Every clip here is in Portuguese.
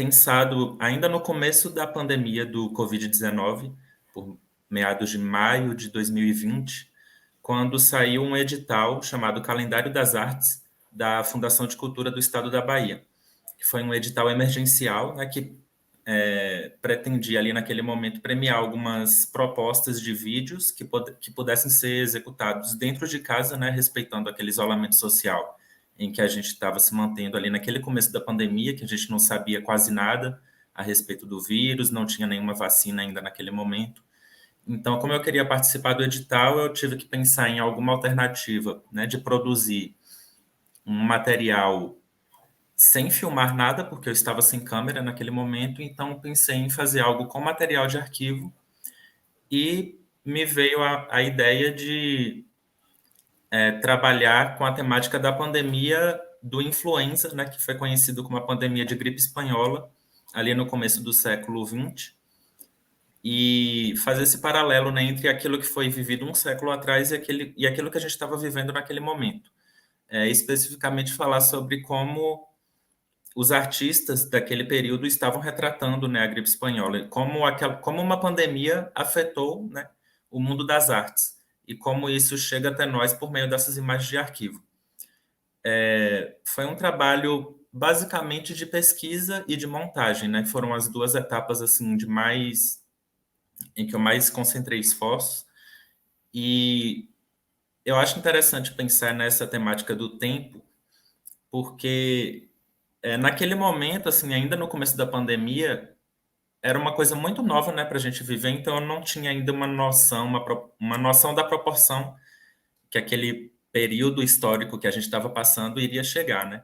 pensado ainda no começo da pandemia do Covid-19, por meados de maio de 2020, quando saiu um edital chamado Calendário das Artes da Fundação de Cultura do Estado da Bahia, que foi um edital emergencial, né, que pretendia ali naquele momento premiar algumas propostas de vídeos que pudessem ser executados dentro de casa, né, respeitando aquele isolamento social em que a gente estava se mantendo ali naquele começo da pandemia, que a gente não sabia quase nada a respeito do vírus, não tinha nenhuma vacina ainda naquele momento. Então, como eu queria participar do edital, eu tive que pensar em alguma alternativa, né, de produzir um material sem filmar nada, porque eu estava sem câmera naquele momento, então pensei em fazer algo com material de arquivo e me veio a ideia de trabalhar com a temática da pandemia do influenza, né, que foi conhecido como a pandemia de gripe espanhola, ali no começo do século XX, e fazer esse paralelo, né, entre aquilo que foi vivido um século atrás e aquilo que a gente estava vivendo naquele momento. Especificamente falar sobre como os artistas daquele período estavam retratando, né, a gripe espanhola, como uma pandemia afetou, né, o mundo das artes e como isso chega até nós por meio dessas imagens de arquivo. Foi um trabalho basicamente de pesquisa e de montagem, né? Foram as duas etapas assim em que eu mais concentrei esforços, e eu acho interessante pensar nessa temática do tempo, porque naquele momento, assim, ainda no começo da pandemia, era uma coisa muito nova, né, para a gente viver, então eu não tinha ainda uma noção da proporção que aquele período histórico que a gente estava passando iria chegar, né?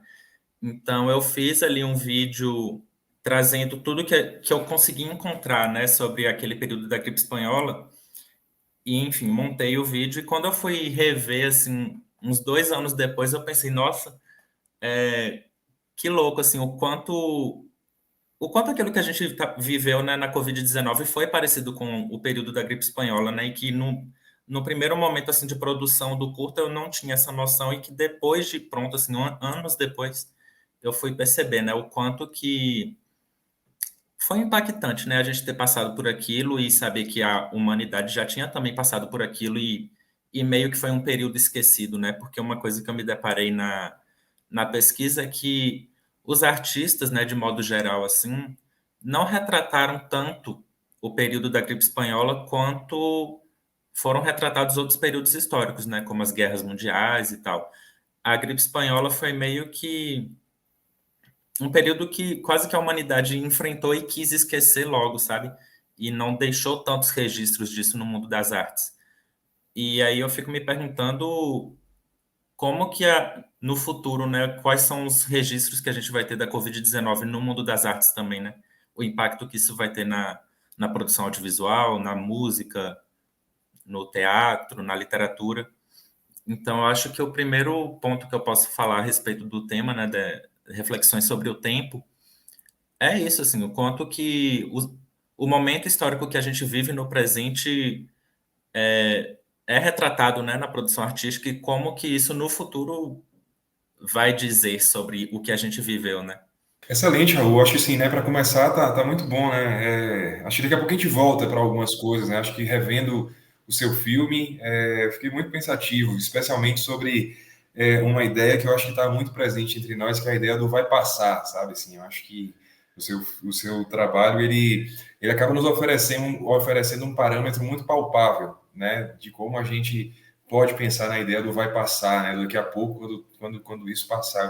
Então eu fiz ali um vídeo trazendo tudo que eu consegui encontrar, né, sobre aquele período da gripe espanhola, e enfim, montei o vídeo, e quando eu fui rever, assim, uns 2 anos depois, eu pensei, nossa, que louco, assim, o quanto aquilo que a gente viveu, né, na Covid-19 foi parecido com o período da gripe espanhola, né, e que no primeiro momento, assim, de produção do curta eu não tinha essa noção, e que depois de pronto, assim, anos depois, eu fui perceber, né, o quanto que foi impactante, né, a gente ter passado por aquilo e saber que a humanidade já tinha também passado por aquilo, e meio que foi um período esquecido, né, porque uma coisa que eu me deparei na pesquisa é que os artistas, né, de modo geral, assim, não retrataram tanto o período da gripe espanhola quanto foram retratados outros períodos históricos, né, como as guerras mundiais e tal. A gripe espanhola foi meio que um período que quase que a humanidade enfrentou e quis esquecer logo, sabe? E não deixou tantos registros disso no mundo das artes. E aí eu fico me perguntando como que no futuro, né, quais são os registros que a gente vai ter da Covid-19 no mundo das artes também, né? O impacto que isso vai ter na produção audiovisual, na música, no teatro, na literatura. Então, eu acho que o primeiro ponto que eu posso falar a respeito do tema, né, de reflexões sobre o tempo, é isso, assim, o quanto que o momento histórico que a gente vive no presente é retratado, né, na produção artística, e como que isso no futuro vai dizer sobre o que a gente viveu, né? Excelente, Raul. Acho que sim, né? Para começar, tá muito bom, né? Acho que daqui a pouco a gente volta para algumas coisas, né? Acho que revendo o seu filme, fiquei muito pensativo, especialmente sobre uma ideia que eu acho que está muito presente entre nós, que é a ideia do vai passar, sabe? Assim, eu acho que o seu trabalho ele acaba nos oferecendo um parâmetro muito palpável, né? De como a gente pode pensar na ideia do vai passar, né? Daqui a pouco, quando isso passar.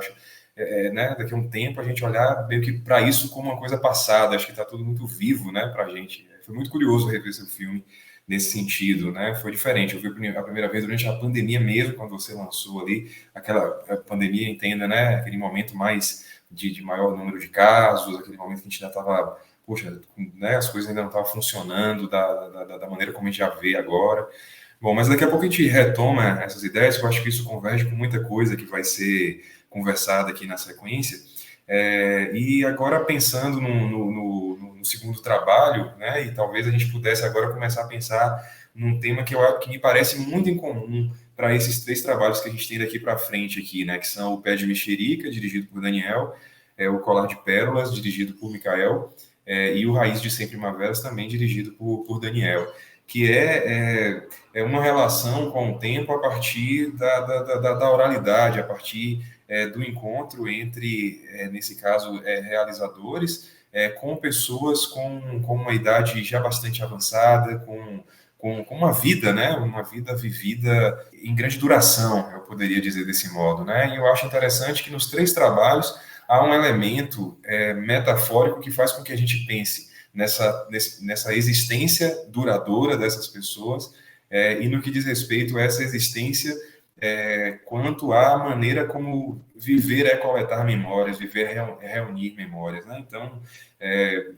Né, daqui a um tempo a gente olhar meio que para isso como uma coisa passada, acho que está tudo muito vivo, né, para a gente. Foi muito curioso rever seu filme nesse sentido, né, foi diferente. Eu vi a primeira vez durante a pandemia mesmo, quando você lançou ali, aquela pandemia, entenda, né, aquele momento mais de maior número de casos, aquele momento que a gente ainda estava, poxa, né, as coisas ainda não estavam funcionando da maneira como a gente já vê agora. Bom, mas daqui a pouco a gente retoma essas ideias, que eu acho que isso converge com muita coisa que vai ser conversada aqui na sequência. E agora pensando no segundo trabalho, né, e talvez a gente pudesse agora começar a pensar num tema que me parece muito incomum para esses 3 trabalhos que a gente tem daqui para frente aqui, né, que são o Pé de Mexerica, dirigido por Daniel, é o Colar de Pérolas, dirigido por Mikael, e o Raiz de 100 Primaveras, também dirigido por Daniel, que é uma relação com o tempo a partir da oralidade, a partir do encontro entre, nesse caso, realizadores, com pessoas com uma idade já bastante avançada, com uma vida, né? Uma vida vivida em grande duração, eu poderia dizer desse modo, né? E eu acho interessante que nos 3 trabalhos há um elemento metafórico que faz com que a gente pense nessa existência duradoura dessas pessoas e no que diz respeito a essa existência quanto à maneira como viver é coletar memórias, viver é reunir memórias, né? Então,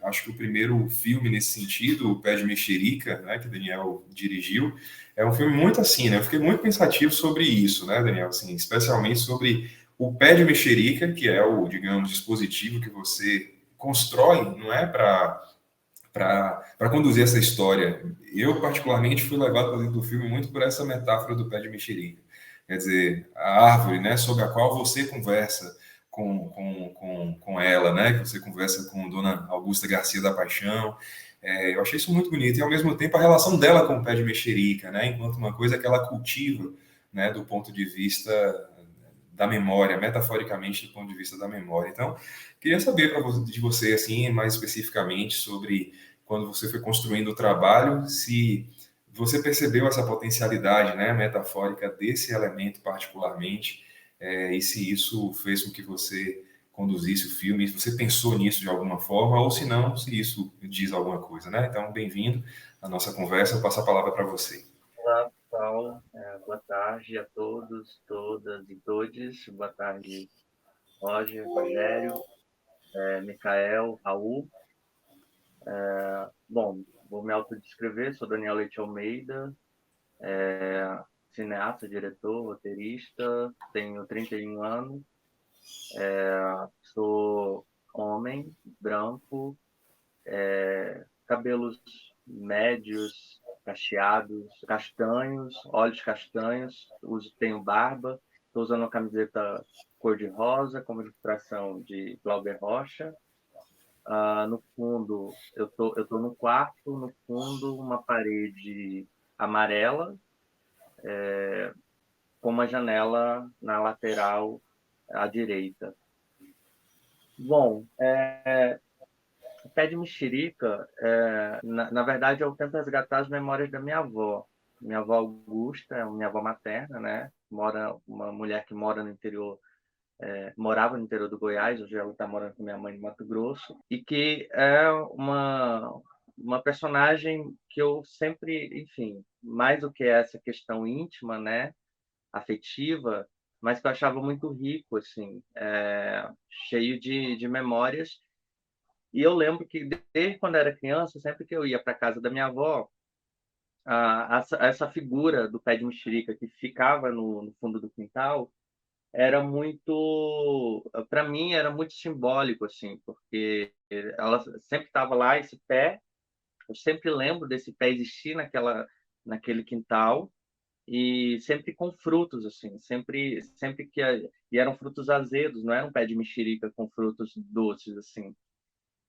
acho que o primeiro filme nesse sentido, O Pé de Mexerica, né, que Daniel dirigiu, é um filme muito assim, né? Eu fiquei muito pensativo sobre isso, né, Daniel? Assim, especialmente sobre o pé de mexerica, que é o, digamos, dispositivo que você constrói, não é para conduzir essa história. Eu, particularmente, fui levado para dentro do filme muito por essa metáfora do pé de mexerica. Quer dizer, a árvore, né, sobre a qual você conversa com ela, né, que você conversa com Dona Augusta Garcia da Paixão. Eu achei isso muito bonito. E, ao mesmo tempo, a relação dela com o pé de mexerica, né, enquanto uma coisa que ela cultiva, né, do ponto de vista da memória, metaforicamente do ponto de vista da memória. Então, queria saber de você, assim, mais especificamente sobre quando você foi construindo o trabalho, se você percebeu essa potencialidade, né, metafórica desse elemento particularmente, e se isso fez com que você conduzisse o filme, se você pensou nisso de alguma forma, ou se não, se isso diz alguma coisa, né? Então, bem-vindo à nossa conversa, eu passo a palavra para você. Olá, pessoal. Boa tarde a todos, todas e todes. Boa tarde, Roger, Rogério, Micael, Raul. Bom, vou me autodescrever. Sou Daniel Leite Almeida, cineasta, diretor, roteirista. Tenho 31 anos. Sou homem, branco, cabelos médios, cacheados, castanhos, olhos castanhos, tenho barba, estou usando uma camiseta cor-de-rosa, como ilustração de Glauber Rocha. No fundo, eu tô no quarto, no fundo, uma parede amarela, com uma janela na lateral à direita. Bom, Pé de Mexerica, na verdade, eu tento resgatar as memórias da minha avó. Minha avó Augusta, é minha avó materna, né? Uma mulher que mora no interior, morava no interior do Goiás, hoje ela está morando com minha mãe no Mato Grosso, e que é uma personagem que eu sempre, enfim, mais do que essa questão íntima, né? Afetiva, mas que eu achava muito rico, assim, cheio de memórias. E eu lembro que, desde quando era criança, sempre que eu ia para casa da minha avó, essa figura do pé de mexerica que ficava no fundo do quintal era muito, para mim, era muito simbólico, assim, porque ela sempre estava lá, esse pé, eu sempre lembro desse pé existir naquele quintal, e sempre com frutos, assim, sempre e eram frutos azedos, não era um pé de mexerica com frutos doces, assim.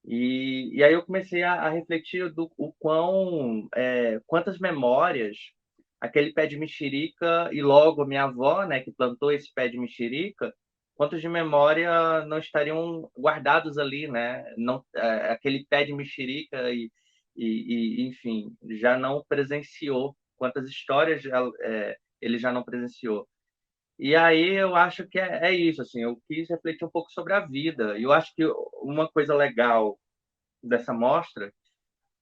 E aí eu comecei a refletir o quantas memórias aquele pé de mexerica e logo a minha avó, né, que plantou esse pé de mexerica, quantos de memória não estariam guardados ali, né? Não, aquele pé de mexerica enfim, já não presenciou, quantas histórias ele já não presenciou. E aí eu acho que é isso, assim, eu quis refletir um pouco sobre a vida. E eu acho que uma coisa legal dessa mostra,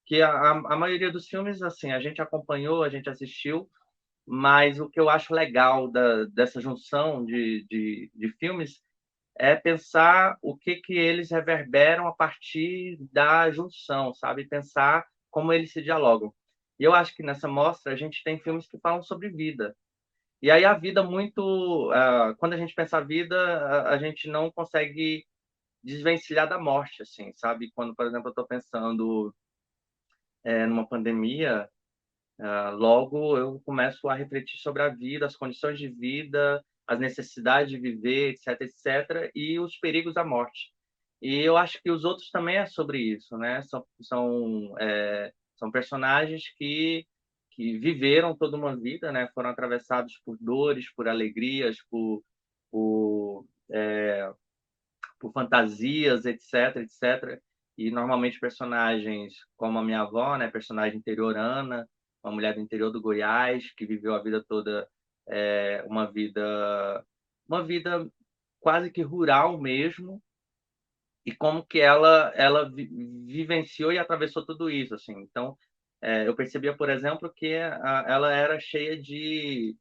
que a maioria dos filmes, assim, a gente acompanhou, a gente assistiu, mas o que eu acho legal dessa junção de filmes é pensar o que eles reverberam a partir da junção, sabe? Pensar como eles se dialogam. E eu acho que nessa mostra a gente tem filmes que falam sobre vida. E aí a vida muito... quando a gente pensa a vida, a gente não consegue desvencilhar da morte, assim, sabe? Quando, por exemplo, eu estou pensando numa pandemia, logo eu começo a refletir sobre a vida, as condições de vida, as necessidades de viver, etc., etc., e os perigos da morte. E eu acho que os outros também é sobre isso, né? São personagens que viveram toda uma vida, né? Foram atravessados por dores, por alegrias, por, é, por fantasias, etc, etc. E normalmente personagens como a minha avó, né? Personagem interiorana, uma mulher do interior do Goiás que viveu a vida toda uma vida quase que rural mesmo, e como que ela vivenciou e atravessou tudo isso, assim. Então, eu percebia, por exemplo, que ela era cheia de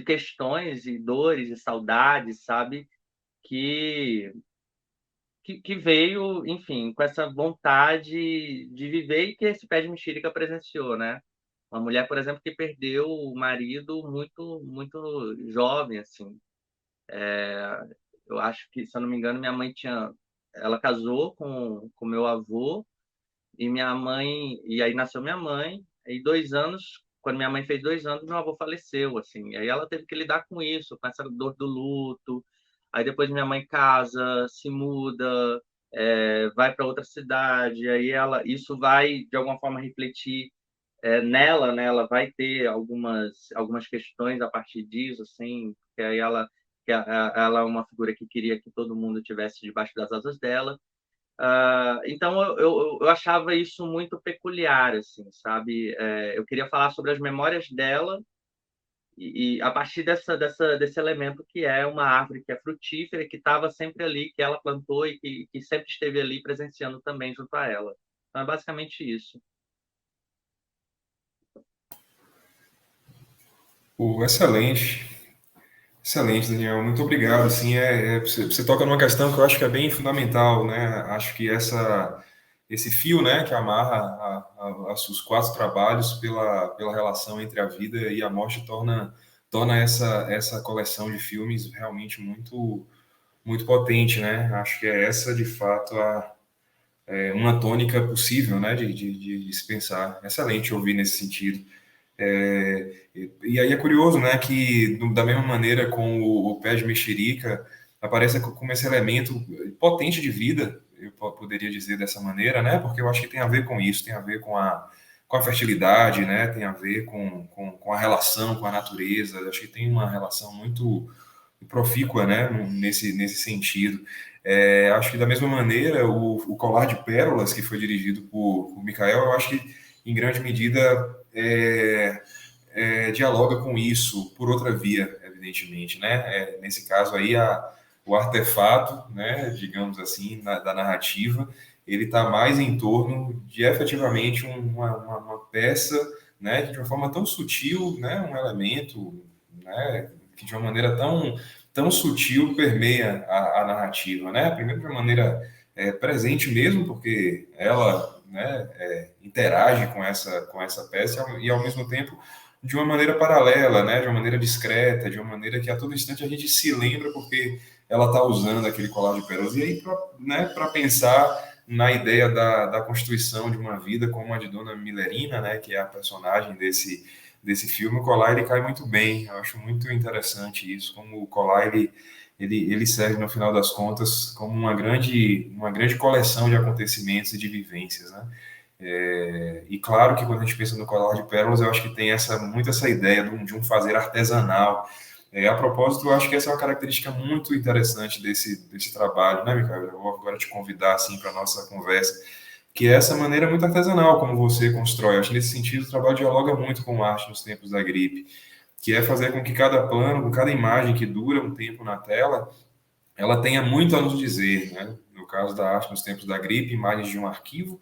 questões e dores e saudades, sabe? Que, que veio, enfim, com essa vontade de viver, e que esse pé de mexerica presenciou, né? Uma mulher, por exemplo, que perdeu o marido muito, muito jovem, assim. Eu acho que, se eu não me engano, minha mãe ela casou com meu avô, e minha mãe, e aí nasceu minha mãe, e 2 anos, quando minha mãe fez 2 anos, meu avô faleceu, assim. E aí ela teve que lidar com isso, com essa dor do luto. Aí depois minha mãe casa, se muda, vai para outra cidade. Aí isso vai de alguma forma refletir nela, né? Ela vai ter algumas questões a partir disso, assim, porque aí ela é uma figura que queria que todo mundo tivesse debaixo das asas dela. Então eu achava isso muito peculiar, assim, sabe? Eu queria falar sobre as memórias dela, e a partir desse elemento que é uma árvore que é frutífera, que estava sempre ali, que ela plantou, e que sempre esteve ali presenciando também junto a ela. Então é basicamente isso. Pô, excelente. Excelente, Daniel. Muito obrigado. Assim, você toca numa questão que eu acho que é bem fundamental, né? Acho que esse fio, né, que amarra os 4 trabalhos pela relação entre a vida e a morte torna essa coleção de filmes realmente muito, muito potente, né? Acho que é essa, de fato, uma tônica possível, né, de se pensar. Excelente ouvir nesse sentido. E aí é curioso, né, que da mesma maneira com o pé de mexerica aparece como esse elemento potente de vida, eu poderia dizer dessa maneira, né, porque eu acho que tem a ver com isso, tem a ver com a fertilidade, né, tem a ver com a relação com a natureza. Eu acho que tem uma relação muito profícua, né, nesse sentido. Acho que da mesma maneira o Colar de Pérolas, que foi dirigido por Michael, eu acho que em grande medida dialoga com isso por outra via, evidentemente, né? Nesse caso aí, o artefato, né, digamos assim, da narrativa, ele está mais em torno de efetivamente uma peça, né, que de uma forma tão sutil, né, um elemento, né, que de uma maneira tão sutil permeia a narrativa, né? Primeiro de uma maneira presente mesmo, porque ela, né, interage com essa peça, e ao mesmo tempo de uma maneira paralela, né, de uma maneira discreta, de uma maneira que a todo instante a gente se lembra porque ela está usando aquele colar de pérolas. E aí, para pensar na ideia da constituição de uma vida como a de Dona Milerina, né, que é a personagem desse filme, o colar ele cai muito bem. Eu acho muito interessante isso, como o colar ele serve, no final das contas, como uma grande coleção de acontecimentos e de vivências, né? E claro que quando a gente pensa no colar de pérolas, eu acho que tem muito essa ideia de um fazer artesanal. A propósito, eu acho que essa é uma característica muito interessante desse trabalho, né, Micael? Eu vou agora te convidar assim, para a nossa conversa, que é essa maneira muito artesanal como você constrói. Eu acho que nesse sentido o trabalho dialoga muito com arte nos tempos da gripe, que é fazer com que cada plano, com cada imagem que dura um tempo na tela, ela tenha muito a nos dizer, né? No caso da arte nos tempos da gripe, imagens de um arquivo;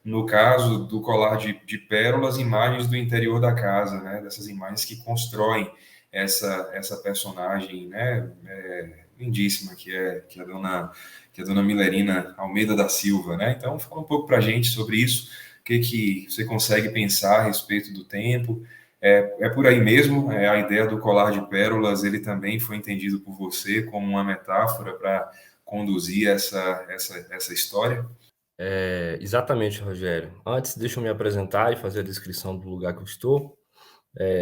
no caso do colar de pérolas, imagens do interior da casa, né? Dessas imagens que constroem essa personagem, né? Lindíssima, que é a dona Milerina Almeida da Silva, né? Então, fala um pouco para a gente sobre isso, o que você consegue pensar a respeito do tempo. É por aí mesmo, a ideia do colar de pérolas, ele também foi entendido por você como uma metáfora para conduzir essa história? Exatamente, Rogério. Antes, deixa eu me apresentar e fazer a descrição do lugar que eu estou.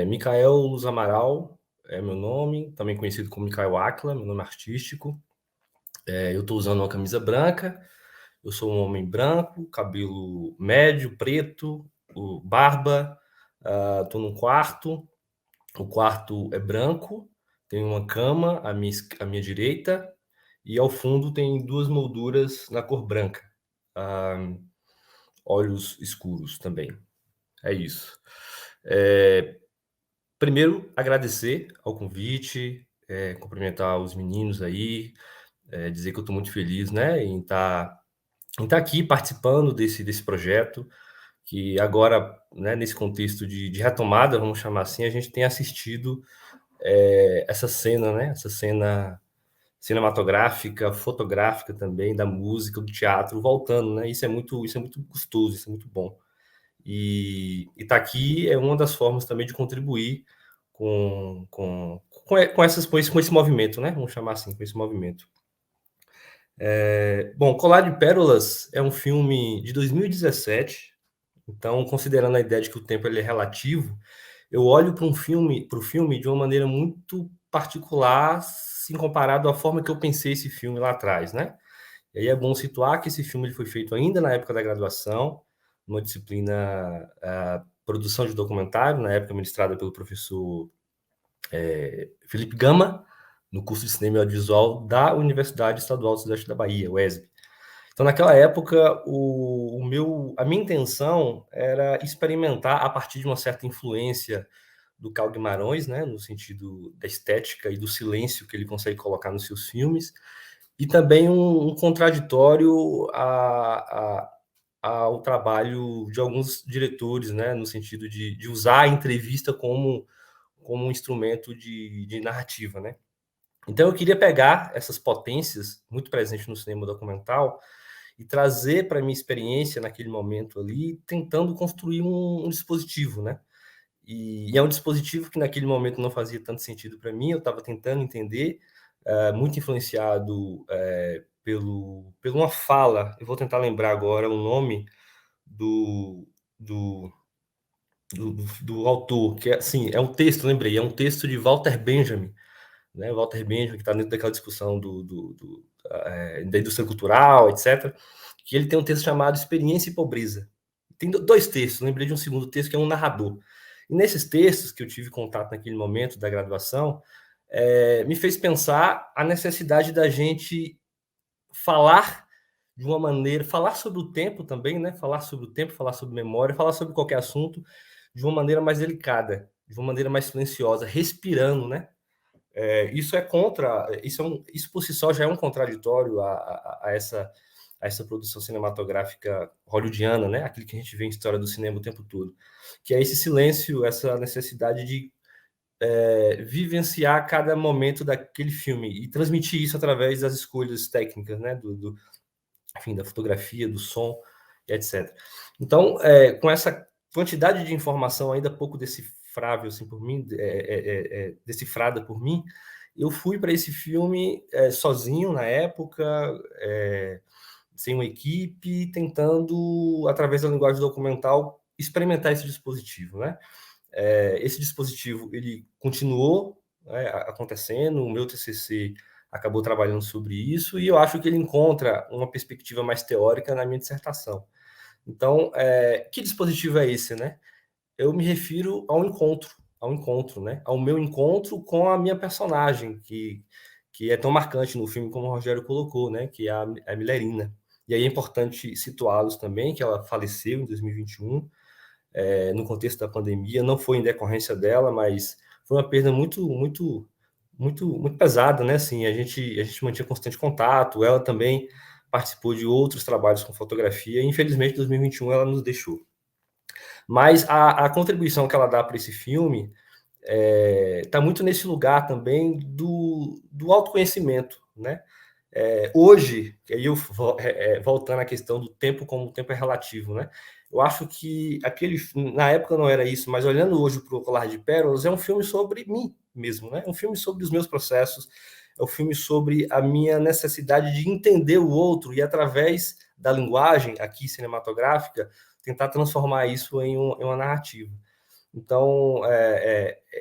Micael Luz Amaral é meu nome, também conhecido como Micael Áquila, meu nome artístico. Eu estou usando uma camisa branca, eu sou um homem branco, cabelo médio, preto, barba, estou num quarto, o quarto é branco, tem uma cama à minha direita, e ao fundo tem duas molduras na cor branca. Olhos escuros também. É isso. Primeiro, agradecer ao convite, cumprimentar os meninos aí, dizer que eu estou muito feliz, né, em estar aqui participando desse projeto, que agora, né, nesse contexto de retomada, vamos chamar assim, a gente tem assistido essa cena, né, essa cena cinematográfica, fotográfica também, da música, do teatro, voltando, né, isso é muito gostoso, isso é muito bom. E estar aqui é uma das formas também de contribuir com esse movimento, né, vamos chamar assim, com esse movimento. Bom, Colar de Pérolas é um filme de 2017, então, considerando a ideia de que o tempo ele é relativo, eu olho para o filme de uma maneira muito particular, se comparado à forma que eu pensei esse filme lá atrás, né? E aí é bom situar que esse filme ele foi feito ainda na época da graduação, numa disciplina produção de documentário, na época ministrada pelo professor Felipe Gama, no curso de Cinema e Audiovisual da Universidade Estadual do Sudeste da Bahia, UESB. Então, naquela época, a minha intenção era experimentar, a partir de uma certa influência do Carl Guimarães, né, no sentido da estética e do silêncio que ele consegue colocar nos seus filmes, e também um contraditório ao trabalho de alguns diretores, né, no sentido de usar a entrevista como um instrumento de narrativa, né? Então eu queria pegar essas potências muito presentes no cinema documental e trazer para a minha experiência naquele momento ali, tentando construir um dispositivo, né? E é um dispositivo que naquele momento não fazia tanto sentido para mim, eu estava tentando entender, muito influenciado por uma fala, eu vou tentar lembrar agora o nome do, do, do autor, que é, assim, é um texto, lembrei, é um texto de Walter Benjamin, né? Walter Benjamin, que está dentro daquela discussão da indústria cultural, etc., que ele tem um texto chamado Experiência e Pobreza. Tem dois textos, lembrei de um segundo texto, que é um narrador. E nesses textos que eu tive contato naquele momento da graduação, me fez pensar a necessidade da gente falar de uma maneira, falar sobre o tempo também, né? Falar sobre o tempo, falar sobre memória, falar sobre qualquer assunto de uma maneira mais delicada, de uma maneira mais silenciosa, respirando, né? Isso por si só já é um contraditório a essa produção cinematográfica hollywoodiana, né? Aquilo que a gente vê em história do cinema o tempo todo, que é esse silêncio, essa necessidade de vivenciar cada momento daquele filme e transmitir isso através das escolhas técnicas, né? Enfim, da fotografia, do som, etc. Então, com essa quantidade de informação ainda pouco decifrável assim, por mim, decifrada por mim, eu fui para esse filme sozinho na época, sem uma equipe, tentando, através da linguagem documental, experimentar esse dispositivo, né? Esse dispositivo ele continuou, né, acontecendo, o meu TCC acabou trabalhando sobre isso, e eu acho que ele encontra uma perspectiva mais teórica na minha dissertação. Então, que dispositivo é esse, né? Eu me refiro ao encontro, né? Ao meu encontro com a minha personagem, que é tão marcante no filme como o Rogério colocou, né? Que é a Milerina. E aí é importante situá-los também, que ela faleceu em 2021, no contexto da pandemia, não foi em decorrência dela, mas foi uma perda muito pesada, né? Assim, a gente mantinha constante contato, ela também participou de outros trabalhos com fotografia, e infelizmente em 2021 ela nos deixou. Mas a contribuição que ela dá para esse filme está muito nesse lugar também do autoconhecimento, né? Hoje, aí eu voltando à questão do tempo como o tempo é relativo, né? Eu acho que na época não era isso, mas olhando hoje para o Colar de Pérolas, é um filme sobre mim mesmo, né? É um filme sobre os meus processos, é um filme sobre a minha necessidade de entender o outro e através da linguagem aqui cinematográfica tentar transformar isso em uma narrativa. Então,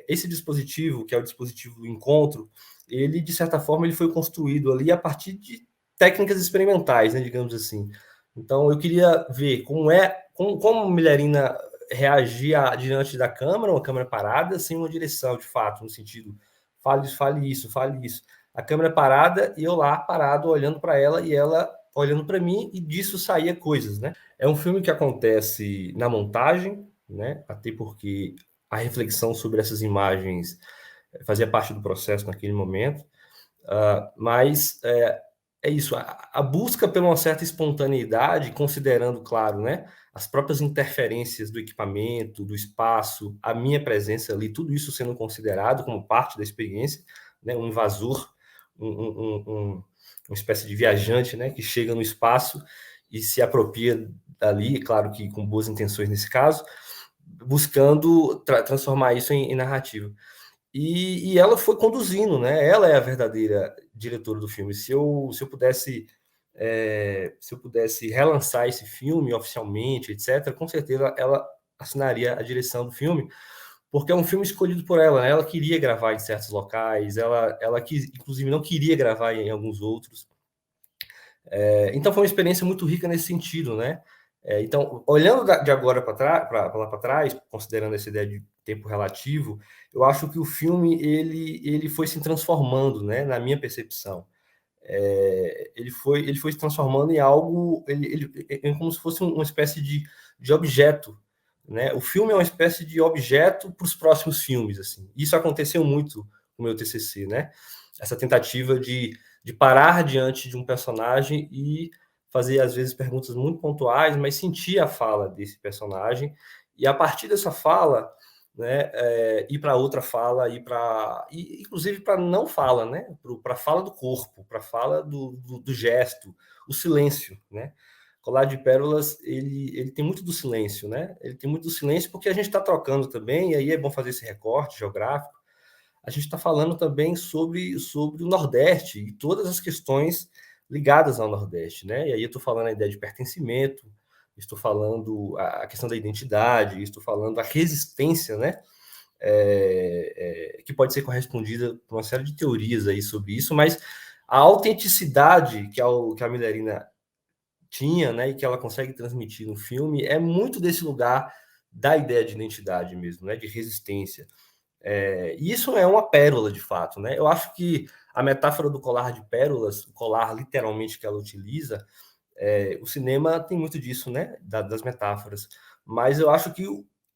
esse dispositivo, que é o dispositivo do encontro, ele, de certa forma, ele foi construído ali a partir de técnicas experimentais, né, digamos assim. Então, eu queria ver como Millerina reagia diante da câmera, uma câmera parada, sem uma direção, de fato, no sentido, fale isso, fale isso. A câmera parada e eu lá parado, olhando para ela e ela olhando para mim, e disso saía coisas, né? É um filme que acontece na montagem, né? Até porque a reflexão sobre essas imagens fazia parte do processo naquele momento. Mas é isso, a busca por uma certa espontaneidade, considerando, claro, né, as próprias interferências do equipamento, do espaço, a minha presença ali, tudo isso sendo considerado como parte da experiência, né, um invasor, uma espécie de viajante, né, que chega no espaço e se apropria dali, claro que com boas intenções nesse caso, buscando transformar isso em narrativa. E ela foi conduzindo, né? Ela é a verdadeira diretora do filme. Se eu pudesse relançar esse filme oficialmente, etc., com certeza ela assinaria a direção do filme, porque é um filme escolhido por ela, né? Ela queria gravar em certos locais, ela inclusive não queria gravar em alguns outros. Então foi uma experiência muito rica nesse sentido, né? Então, olhando de agora para lá para trás, considerando essa ideia de tempo relativo, eu acho que o filme ele foi se transformando, né, na minha percepção. Ele foi se transformando em algo, como se fosse uma espécie de objeto, né? O filme é uma espécie de objeto para os próximos filmes, assim. Isso aconteceu muito no meu TCC, né? Essa tentativa de parar diante de um personagem e fazer, às vezes, perguntas muito pontuais, mas sentir a fala desse personagem, e a partir dessa fala, né, ir para outra fala, inclusive para não fala, né, para a fala do corpo, para a fala do gesto, o silêncio, né? Colar de Pérolas, ele tem muito do silêncio, né? Ele tem muito do silêncio porque a gente está trocando também, e aí é bom fazer esse recorte geográfico. A gente está falando também sobre o Nordeste e todas as questões ligadas ao Nordeste, né? E aí eu estou falando a ideia de pertencimento, estou falando a questão da identidade, estou falando a resistência, né? Que pode ser correspondida por uma série de teorias aí sobre isso, mas a autenticidade que a Millerina tinha, né, e que ela consegue transmitir no filme é muito desse lugar da ideia de identidade mesmo, né, de resistência. E isso é uma pérola, de fato, né? Eu acho que a metáfora do colar de pérolas, o colar literalmente que ela utiliza, o cinema tem muito disso, né? Das metáforas. Mas eu acho que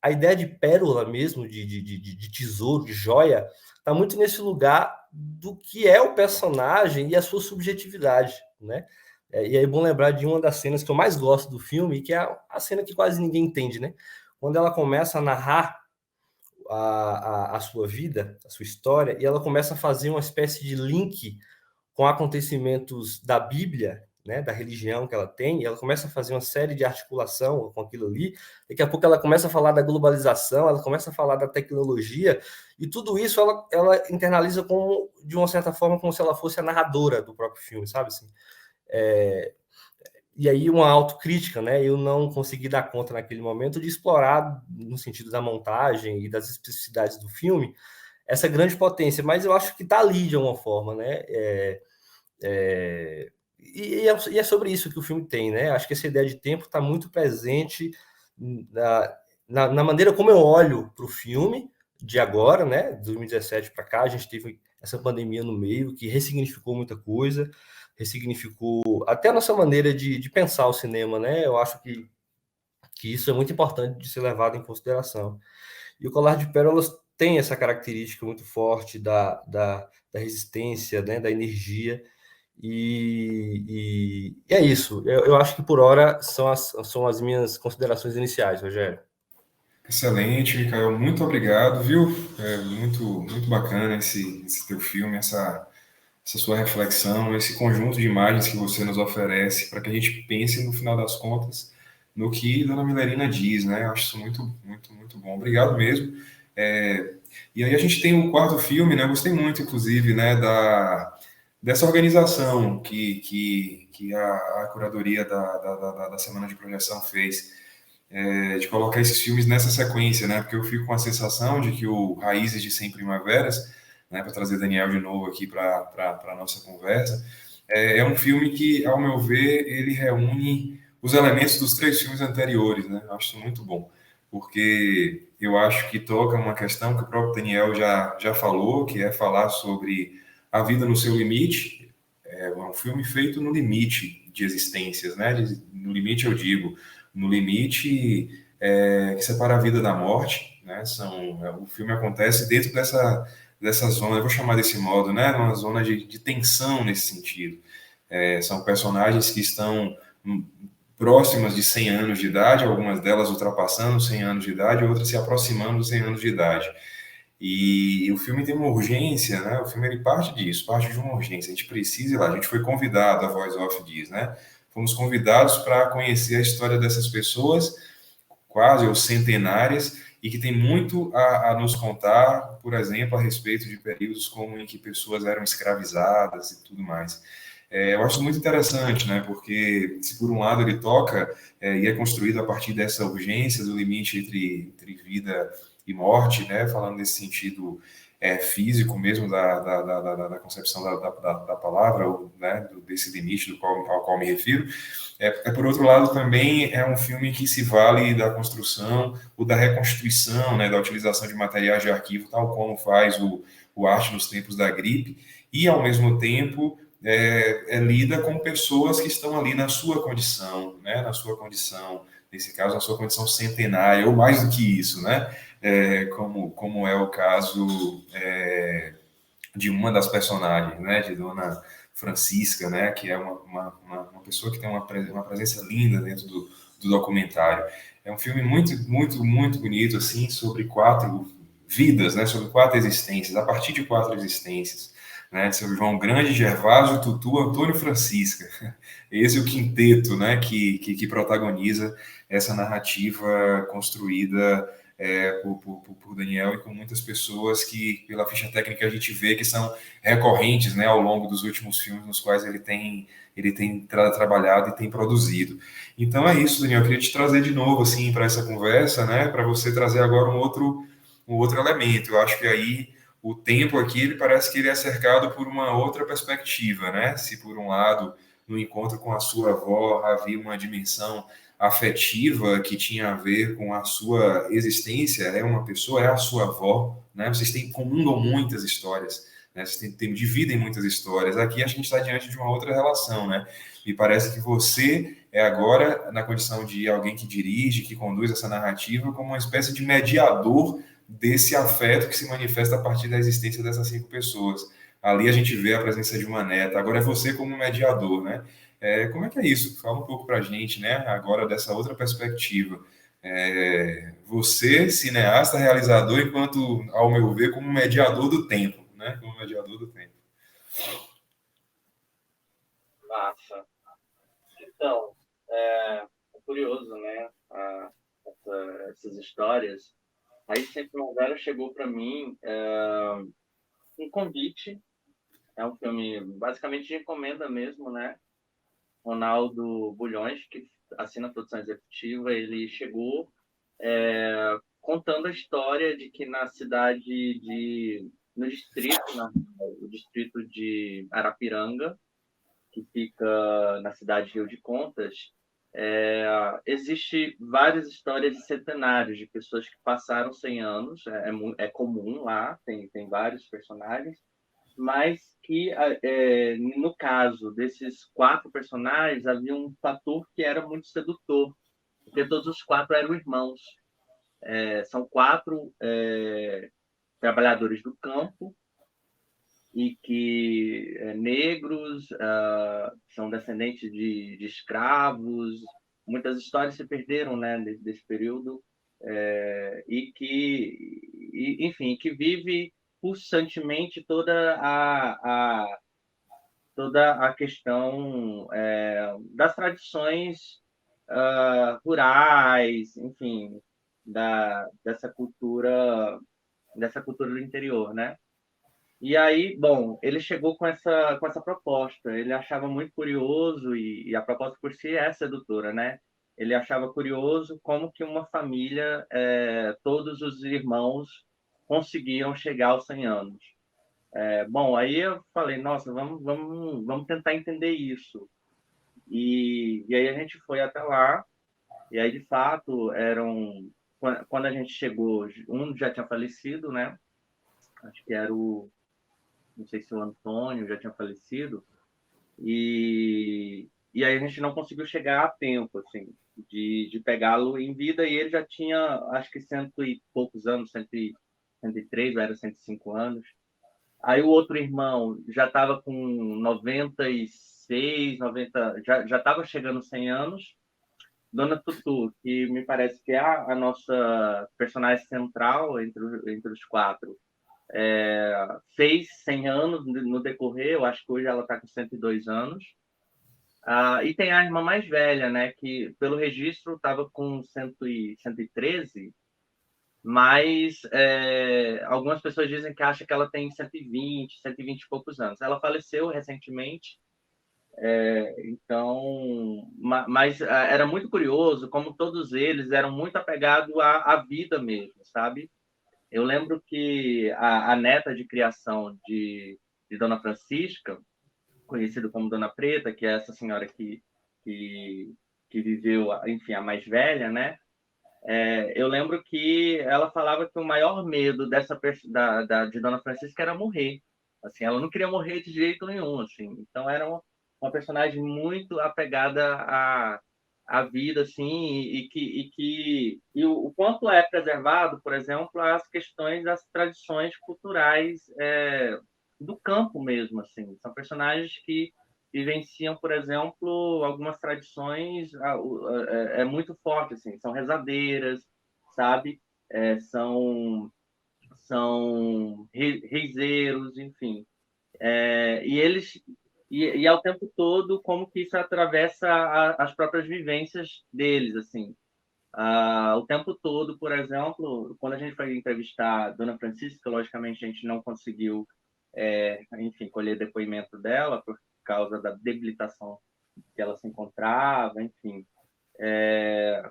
a ideia de pérola mesmo, de tesouro, de joia, está muito nesse lugar do que é o personagem e a sua subjetividade, né? E aí é bom lembrar de uma das cenas que eu mais gosto do filme, que é a cena que quase ninguém entende, né? Quando ela começa a narrar a sua vida, a sua história, e ela começa a fazer uma espécie de link com acontecimentos da Bíblia, né, da religião que ela tem, e ela começa a fazer uma série de articulação com aquilo ali. Daqui a pouco ela começa a falar da globalização, ela começa a falar da tecnologia, e tudo isso ela internaliza como, de uma certa forma, como se ela fosse a narradora do próprio filme, sabe assim? E aí uma autocrítica, né? Eu não consegui dar conta naquele momento de explorar, no sentido da montagem e das especificidades do filme, essa grande potência, mas eu acho que está ali de alguma forma, né? E é sobre isso que o filme tem, né? Acho que essa ideia de tempo está muito presente na maneira como eu olho para o filme de agora, né? 2017 para cá, a gente teve essa pandemia no meio que ressignificou muita coisa, ressignificou até a nossa maneira de pensar o cinema, né? Eu acho que isso é muito importante de ser levado em consideração. E o Colar de Pérolas tem essa característica muito forte da resistência, né? Da energia, e é isso. Eu acho que por hora são as minhas considerações iniciais, Rogério. Excelente, Micael, muito obrigado, viu? Muito, muito bacana esse teu filme, essa sua reflexão, esse conjunto de imagens que você nos oferece para que a gente pense, no final das contas, no que Dona Millerina diz, né? Eu acho isso muito, muito, muito bom. Obrigado mesmo. E aí a gente tem o quarto filme, né? Gostei muito, inclusive, né, dessa organização que a curadoria da Semana de Projeção fez, de colocar esses filmes nessa sequência, né? Porque eu fico com a sensação de que o Raízes de 100 Primaveras, né, para trazer Daniel de novo aqui para a nossa conversa, É um filme que, ao meu ver, ele reúne os elementos dos três filmes anteriores, né? Eu acho isso muito bom, porque eu acho que toca uma questão que o próprio Daniel já falou, que é falar sobre a vida no seu limite. É um filme feito no limite de existências, né? No limite, eu digo, no limite que separa a vida da morte, né? O filme acontece dentro dessa zona, eu vou chamar desse modo, né? Uma zona de tensão nesse sentido. São personagens que estão próximas de 100 anos de idade, algumas delas ultrapassando 100 anos de idade, outras se aproximando dos 100 anos de idade. E o filme tem uma urgência, né? O filme ele parte disso, parte de uma urgência. A gente precisa ir lá. A gente foi convidado, a Voice Off diz, né? Fomos convidados para conhecer a história dessas pessoas, quase ou centenárias, e que tem muito a nos contar, por exemplo, a respeito de períodos como em que pessoas eram escravizadas e tudo mais. Eu acho muito interessante, né? Porque se por um lado ele toca e é construído a partir dessa urgência do limite entre vida e morte, né? Falando nesse sentido físico mesmo da concepção da palavra, ou, né? Desse limite ao qual me refiro. Por outro lado, também é um filme que se vale da construção ou da reconstituição, né? Da utilização de materiais de arquivo, tal como faz o Arte nos Tempos da Gripe, e ao mesmo tempo lida com pessoas que estão ali na sua condição, né? Na sua condição, nesse caso, na sua condição centenária, ou mais do que isso, né? Como é o caso de uma das personagens, né? De Dona Francisca, né? Que é uma pessoa que tem uma presença linda dentro do documentário. É um filme muito, muito, muito bonito, assim, sobre 4 vidas, né? Sobre 4 existências, a partir de 4 existências. Né, seu João Grande, Gervásio, Tutu, Antônio Francisca. Esse é o quinteto, né, que protagoniza essa narrativa construída por Daniel e com muitas pessoas que, pela ficha técnica, a gente vê que são recorrentes, né, ao longo dos últimos filmes nos quais ele tem trabalhado e tem produzido. Então é isso, Daniel. Eu queria te trazer de novo assim, para essa conversa, né, para você trazer agora um outro elemento. Eu acho que aí o tempo aqui, ele parece que ele é cercado por uma outra perspectiva, né? Se por um lado, no encontro com a sua avó, havia uma dimensão afetiva que tinha a ver com a sua existência, é uma pessoa, é a sua avó, né? Vocês comungam muitas histórias, né? Vocês dividem muitas histórias. Aqui a gente está diante de uma outra relação, né? Me parece que você é agora na condição de alguém que dirige, que conduz essa narrativa como uma espécie de mediador desse afeto que se manifesta a partir da existência dessas 5 pessoas. Ali a gente vê a presença de uma neta. Agora é você como mediador, né? Como é que é isso? Fala um pouco para a gente, né? Agora dessa outra perspectiva. Você, cineasta, realizador, enquanto, ao meu ver, como mediador do tempo, né? Como mediador do tempo. Massa. Então, é curioso, né? Essas histórias. Aí sempre Novela chegou para mim um convite. É um filme basicamente de encomenda mesmo, né? Ronaldo Bulhões, que assina a produção executiva, ele chegou contando a história de que na cidade no distrito, o distrito de Arapiranga, que fica na cidade de Rio de Contas, existe várias histórias de centenários, de pessoas que passaram 100 anos, é comum lá, tem vários personagens, mas que, no caso desses 4 personagens, havia um fator que era muito sedutor, porque todos os 4 eram irmãos. São 4 trabalhadores do campo, e que negros são descendentes de escravos. Muitas histórias se perderam, né, desse período, enfim, que vive pulsantemente toda a questão das tradições rurais, enfim, dessa cultura do interior, né? E aí, bom, ele chegou com essa proposta. Ele achava muito curioso, e a proposta por si é sedutora, né? Ele achava curioso como que uma família, todos os irmãos, conseguiam chegar aos 100 anos. Bom, aí eu falei, nossa, vamos tentar entender isso. E aí a gente foi até lá, e aí, de fato, quando a gente chegou, um já tinha falecido, né? Acho que era não sei se o Antônio já tinha falecido, e aí a gente não conseguiu chegar a tempo, assim, de pegá-lo em vida, e ele já tinha, acho que cento e poucos anos, 103, ou era 105 anos. Aí o outro irmão já estava com 96, 90, já estava chegando 100 anos. Dona Tutu, que me parece que é a nossa personagem central entre os quatro, fez 100 anos no decorrer, eu acho que hoje ela está com 102 anos. E tem a irmã mais velha, né, que pelo registro estava com 113, mas algumas pessoas dizem que acham que ela tem 120 e poucos anos. Ela faleceu recentemente, então, mas era muito curioso como todos eles eram muito apegados à vida mesmo, sabe? Eu lembro que a neta de criação de Dona Francisca, conhecida como Dona Preta, que é essa senhora que, que viveu, enfim, a mais velha, né? Eu lembro que ela falava que o maior medo de Dona Francisca era morrer. Assim, ela não queria morrer de jeito nenhum, assim. Então era uma personagem muito apegada à vida, assim, o quanto é preservado, por exemplo, as questões das tradições culturais do campo mesmo, assim. São personagens que vivenciam, por exemplo, algumas tradições muito fortes, assim, são rezadeiras, sabe? São reizeiros, enfim. E eles e ao tempo todo como que isso atravessa as próprias vivências deles, assim. O tempo todo, por exemplo, quando a gente foi entrevistar a Dona Francisca, logicamente a gente não conseguiu, enfim, colher depoimento dela por causa da debilitação que ela se encontrava, enfim.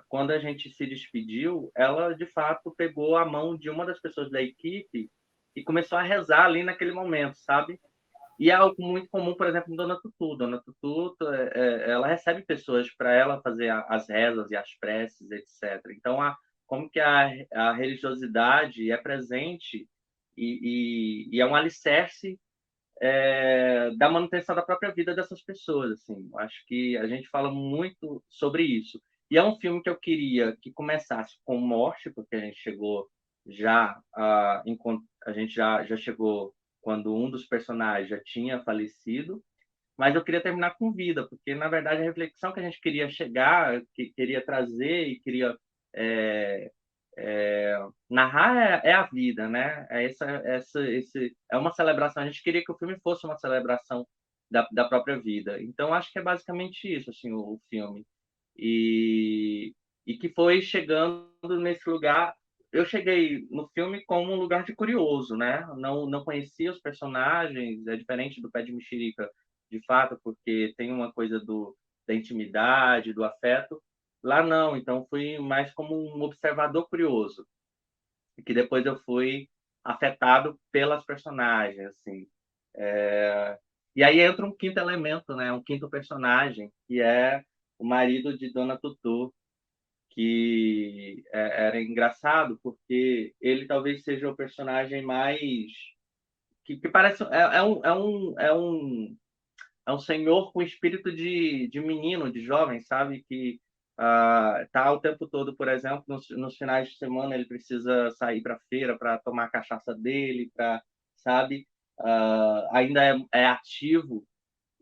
Quando a gente se despediu, ela de fato pegou a mão de uma das pessoas da equipe e começou a rezar ali naquele momento, sabe? E é algo muito comum, por exemplo, em Dona Tutu. Dona Tutu, ela recebe pessoas para ela fazer as rezas e as preces, etc. Então, como que a religiosidade é presente e é um alicerce da manutenção da própria vida dessas pessoas, assim. Acho que a gente fala muito sobre isso. E é um filme que eu queria que começasse com morte, porque a gente chegou a gente já chegou quando um dos personagens já tinha falecido, mas eu queria terminar com vida, porque na verdade a reflexão que a gente queria chegar, que queria trazer e queria é, narrar é a vida, né? É uma celebração. A gente queria que o filme fosse uma celebração da própria vida. Então acho que é basicamente isso, assim, o filme. E, e que foi chegando nesse lugar. Eu cheguei no filme como um lugar de curioso, né? Não conhecia os personagens, é diferente do Pé de Mexerica, de fato, porque tem uma coisa da intimidade, do afeto. Lá não, então fui mais como um observador curioso, e que depois eu fui afetado pelas personagens, assim. E aí entra um quinto elemento, né? Um quinto personagem, que é o marido de Dona Tutu, que era engraçado porque ele talvez seja o personagem mais que parece é um senhor com espírito de menino, de jovem, sabe? Que tá o tempo todo, por exemplo, nos finais de semana ele precisa sair para feira para tomar a cachaça dele, para, sabe? Ainda é ativo.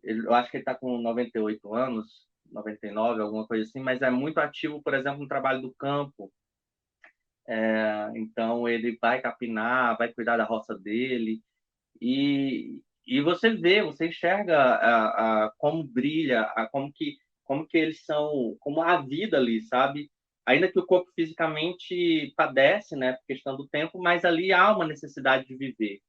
Eu acho que ele está com 98 anos, 99, alguma coisa assim, mas é muito ativo, por exemplo, no trabalho do campo. Então ele vai capinar, vai cuidar da roça dele, e você vê, você enxerga como brilha, como que eles são, como a vida ali, sabe? Ainda que o corpo fisicamente padece, né, por questão do tempo, mas ali há uma necessidade de viver.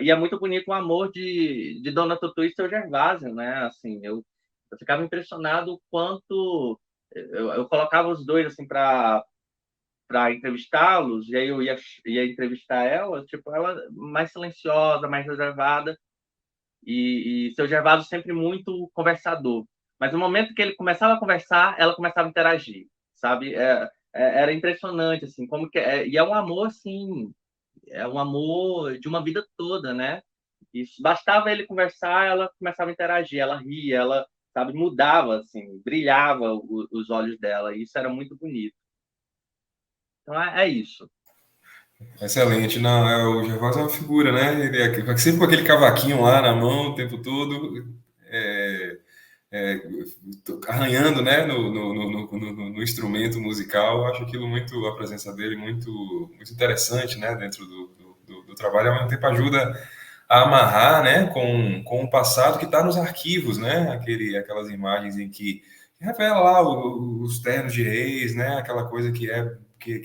E é muito bonito o amor de Dona Tutu e seu Gervásio, né? Assim, eu ficava impressionado o quanto eu colocava os dois assim para para entrevistá-los, e aí eu ia entrevistar ela, tipo, ela mais silenciosa, mais reservada, e seu Gervásio sempre muito conversador. Mas no momento que ele começava a conversar, ela começava a interagir, sabe? Era impressionante, assim, como que e é um amor, assim, é um amor de uma vida toda, né? Isso, bastava ele conversar, ela começava a interagir, ela ria, ela, sabe, mudava, assim, brilhava os olhos dela, e isso era muito bonito. Então é isso. Excelente. Não, o Gervásio é uma figura, né? Ele é sempre com aquele cavaquinho lá na mão o tempo todo, é, é, arranhando, né, no instrumento musical. Eu acho aquilo muito, a presença dele muito, muito interessante, né, dentro do trabalho. Ao mesmo tempo ajuda a amarrar, né, com o passado que está nos arquivos, né, aquelas imagens em que revela lá os ternos de reis, né, aquela coisa que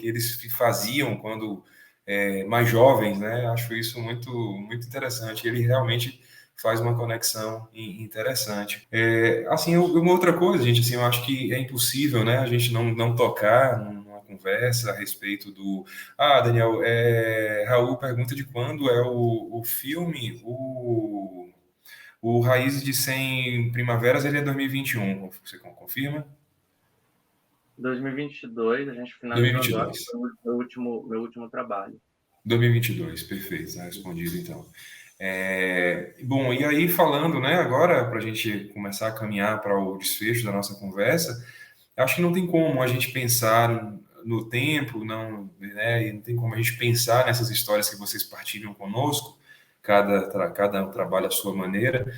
eles faziam quando mais jovens, né? Acho isso muito, muito interessante. Ele realmente faz uma conexão interessante. Assim, uma outra coisa, gente, assim, eu acho que é impossível, né? A gente não tocar numa conversa a respeito do... Ah, Daniel, Raul pergunta de quando é o filme, o Raízes de 100 Primaveras, ele é 2021, você confirma? 2022, a gente finalizou agora, 2022. foi meu último trabalho. 2022, perfeito, tá respondido então. Bom, e aí falando, né, agora para a gente começar a caminhar para o desfecho da nossa conversa, acho que não tem como a gente pensar no tempo, não, né, e não tem como a gente pensar nessas histórias que vocês partilham conosco, cada um trabalha à sua maneira,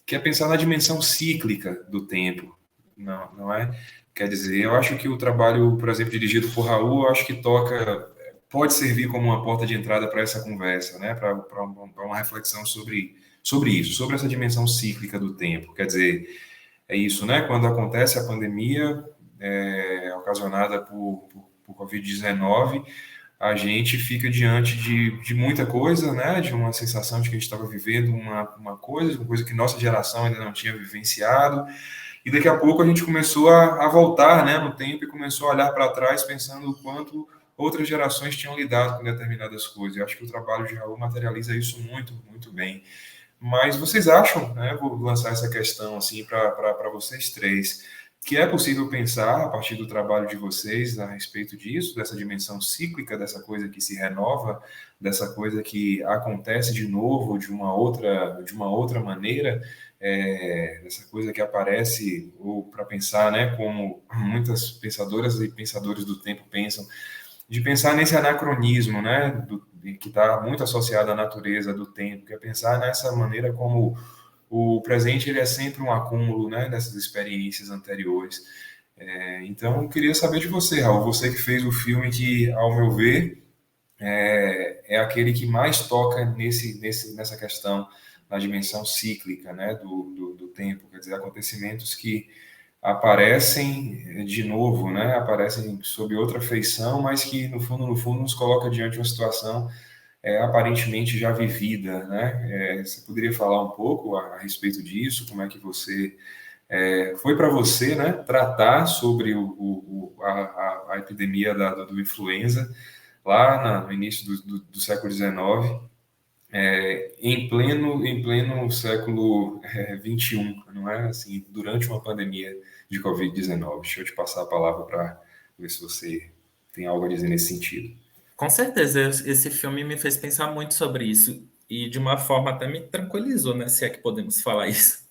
que é pensar na dimensão cíclica do tempo, não é? Quer dizer, eu acho que o trabalho, por exemplo, dirigido por Raul, eu acho que pode servir como uma porta de entrada para essa conversa, né? Para uma reflexão sobre isso, sobre essa dimensão cíclica do tempo. Quer dizer, é isso, né? Quando acontece a pandemia ocasionada por Covid-19, a gente fica diante de muita coisa, né? De uma sensação de que a gente estava vivendo uma coisa que nossa geração ainda não tinha vivenciado. E daqui a pouco a gente começou a voltar, né, no tempo e começou a olhar para trás pensando o quanto outras gerações tinham lidado com determinadas coisas. Eu acho que o trabalho de Raul materializa isso muito, muito bem. Mas vocês acham, né, vou lançar essa questão assim para vocês três, que é possível pensar a partir do trabalho de vocês a respeito disso, dessa dimensão cíclica, dessa coisa que se renova, dessa coisa que acontece de novo de uma outra maneira, dessa coisa que aparece, ou para pensar, né, como muitas pensadoras e pensadores do tempo pensam, de pensar nesse anacronismo, né, que está muito associado à natureza do tempo, que é pensar nessa maneira como o presente ele é sempre um acúmulo, né, dessas experiências anteriores. Então, eu queria saber de você, Raul, você que fez o filme que, ao meu ver, é aquele que mais toca nessa questão da dimensão cíclica, né, do tempo, quer dizer, acontecimentos que aparecem de novo, né, aparecem sob outra feição, mas que, no fundo, nos coloca diante de uma situação aparentemente já vivida, né? Você poderia falar um pouco a respeito disso? Como é que foi para você, né, tratar sobre a epidemia do influenza lá no início do século XIX, em pleno século XXI, não é? Assim, durante uma pandemia de Covid-19. Deixa eu te passar a palavra para ver se você tem algo a dizer nesse sentido. Com certeza, esse filme me fez pensar muito sobre isso e de uma forma até me tranquilizou, né? Se é que podemos falar isso.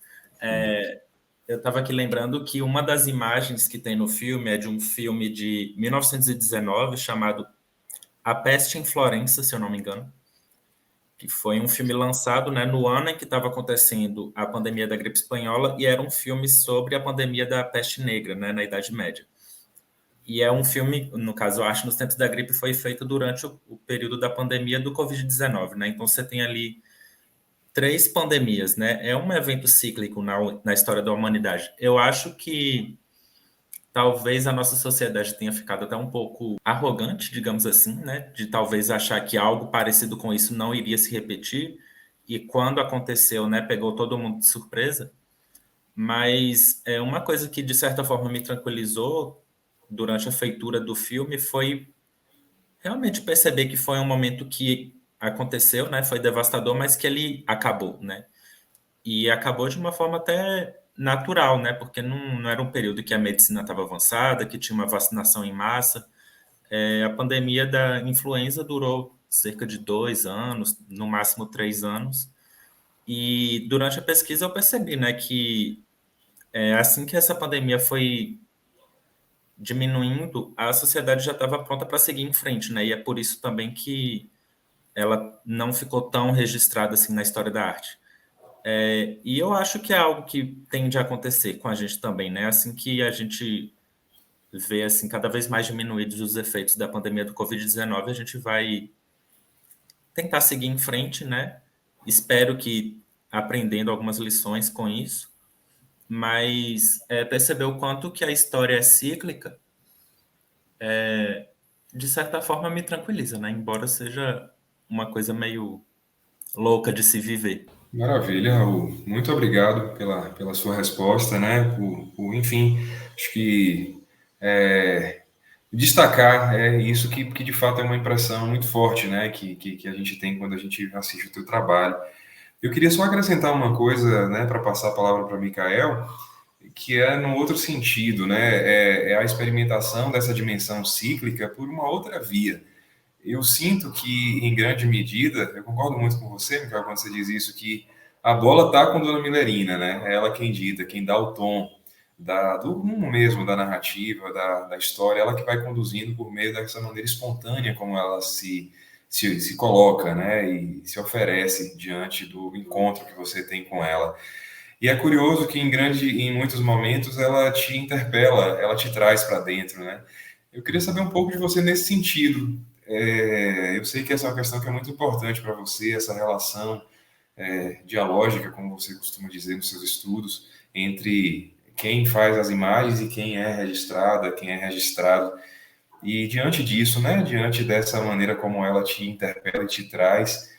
Eu estava aqui lembrando que uma das imagens que tem no filme é de um filme de 1919 chamado A Peste em Florença, se eu não me engano, que foi um filme lançado, né, no ano em que estava acontecendo a pandemia da gripe espanhola e era um filme sobre a pandemia da peste negra, né, na Idade Média. E é um filme, no caso, eu acho, nos tempos da gripe, foi feito durante o período da pandemia do Covid-19, né? Então você tem ali 3 pandemias, né? É um evento cíclico na história da humanidade. Eu acho que talvez a nossa sociedade tenha ficado até um pouco arrogante, digamos assim, né? De talvez achar que algo parecido com isso não iria se repetir. E quando aconteceu, né, pegou todo mundo de surpresa. Mas uma coisa que, de certa forma, me tranquilizou durante a feitura do filme foi realmente perceber que foi um momento que aconteceu, né? Foi devastador, mas que ele acabou, né? E acabou de uma forma até natural, né? Porque não era um período que a medicina estava avançada, que tinha uma vacinação em massa. A pandemia da influenza durou cerca de 2 anos, no máximo 3 anos. E durante a pesquisa eu percebi, né, que assim que essa pandemia foi diminuindo, a sociedade já estava pronta para seguir em frente, né? E é por isso também que ela não ficou tão registrada assim na história da arte. E eu acho que é algo que tende a acontecer com a gente também, né? Assim que a gente vê assim cada vez mais diminuídos os efeitos da pandemia do Covid-19, a gente vai tentar seguir em frente, né? Espero que aprendendo algumas lições com isso, mas perceber o quanto que a história é cíclica, de certa forma me tranquiliza, né? Embora seja uma coisa meio louca de se viver. Maravilha, Raul. Muito obrigado pela sua resposta, né? Enfim, acho que destacar isso que de fato é uma impressão muito forte, né? Que a gente tem quando a gente assiste o teu trabalho. Eu queria só acrescentar uma coisa, né? Para passar a palavra para Mikael, que é no outro sentido, né? É a experimentação dessa dimensão cíclica por uma outra via. Eu sinto que, em grande medida, eu concordo muito com você, Mikael, quando você diz isso, que a bola está com Dona Milerina, né? É ela quem dita, quem dá o tom do rumo mesmo, da narrativa, da história, ela que vai conduzindo por meio dessa maneira espontânea como ela se coloca, né? E se oferece diante do encontro que você tem com ela. E é curioso que em muitos momentos ela te interpela, ela te traz para dentro, né? Eu queria saber um pouco de você nesse sentido. Eu sei que essa é uma questão que é muito importante para você, essa relação dialógica, como você costuma dizer nos seus estudos, entre quem faz as imagens e quem é registrada, quem é registrado. E diante disso, né, diante dessa maneira como ela te interpela e te traz,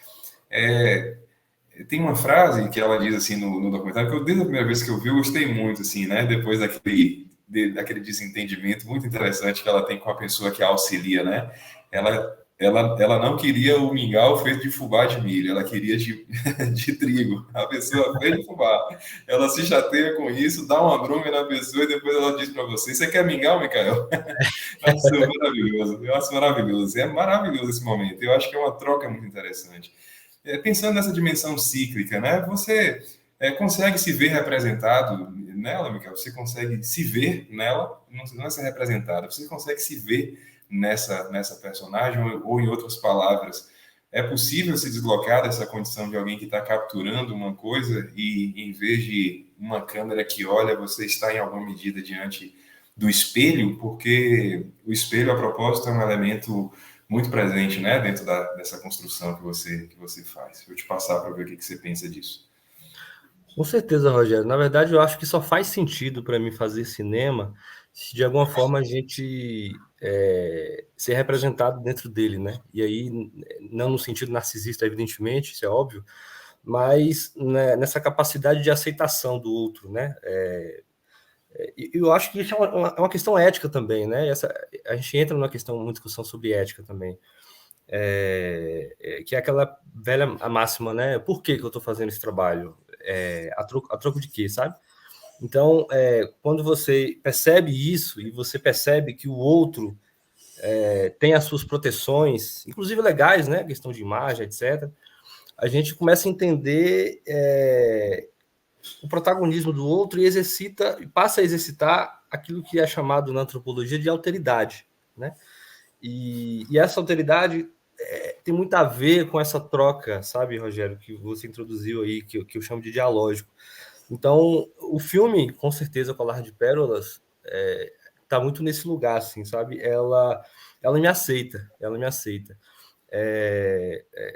tem uma frase que ela diz assim no documentário, que eu, desde a primeira vez que eu vi, eu gostei muito, assim, né? Depois daquele desentendimento muito interessante que ela tem com a pessoa que a auxilia, né? Ela não queria o mingau feito de fubá de milho, ela queria de trigo. A pessoa fez de fubá. Ela se chateia com isso, dá uma bronca na pessoa e depois ela diz para você: Você quer mingau, Micael? Eu acho maravilhoso. Eu acho maravilhoso. É maravilhoso esse momento. Eu acho que é uma troca muito interessante. Pensando nessa dimensão cíclica, né? Você consegue se ver representado nela, Michael? Você consegue se ver nela? Não é ser representado. Você consegue se ver nessa personagem? Ou, em outras palavras, é possível se deslocar dessa condição de alguém que está capturando uma coisa e, em vez de uma câmera que olha, você está, em alguma medida, diante do espelho? Porque o espelho, a propósito, é um elemento muito presente, né, dentro dessa construção que você faz. Vou te passar para ver o que você pensa disso. Com certeza, Rogério. Na verdade, eu acho que só faz sentido para mim fazer cinema se de alguma forma a gente ser representado dentro dele, né? E aí, não no sentido narcisista, evidentemente, isso é óbvio, mas né, nessa capacidade de aceitação do outro, né? Eu acho que isso é uma questão ética também, né? A gente entra numa uma discussão sobre ética também. Que é aquela velha máxima, né? Por que eu estou fazendo esse trabalho? A troco de quê, sabe? Então, quando você percebe isso e você percebe que o outro tem as suas proteções, inclusive legais, né? Questão de imagem, etc. A gente começa a entender o protagonismo do outro e passa a exercitar aquilo que é chamado na antropologia de alteridade, né? E essa alteridade tem muito a ver com essa troca, sabe, Rogério, que você introduziu aí, que eu chamo de dialógico. Então, o filme, com certeza, Colar de Pérolas, tá muito nesse lugar, assim, sabe? Ela me aceita, ela me aceita.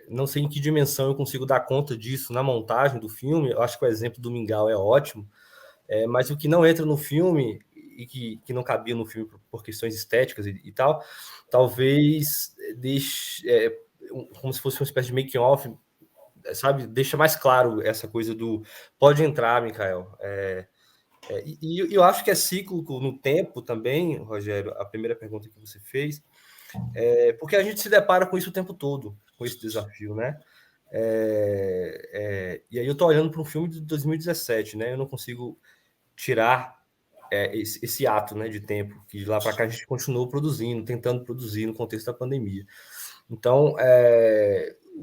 Não sei em que dimensão eu consigo dar conta disso na montagem do filme. Eu acho que o exemplo do Mingau é ótimo, mas o que não entra no filme e que não cabia no filme por questões estéticas e tal, talvez deixe como se fosse uma espécie de making-off, sabe? Deixa mais claro essa coisa do pode entrar, Mikael. E eu acho que é cíclico no tempo também, Rogério, a primeira pergunta que você fez, Porque a gente se depara com isso o tempo todo, com esse desafio, né? E aí eu tô olhando para um filme de 2017, né? Eu não consigo tirar esse ato, né, de tempo, que de lá para cá a gente continuou produzindo, tentando produzir no contexto da pandemia. Então,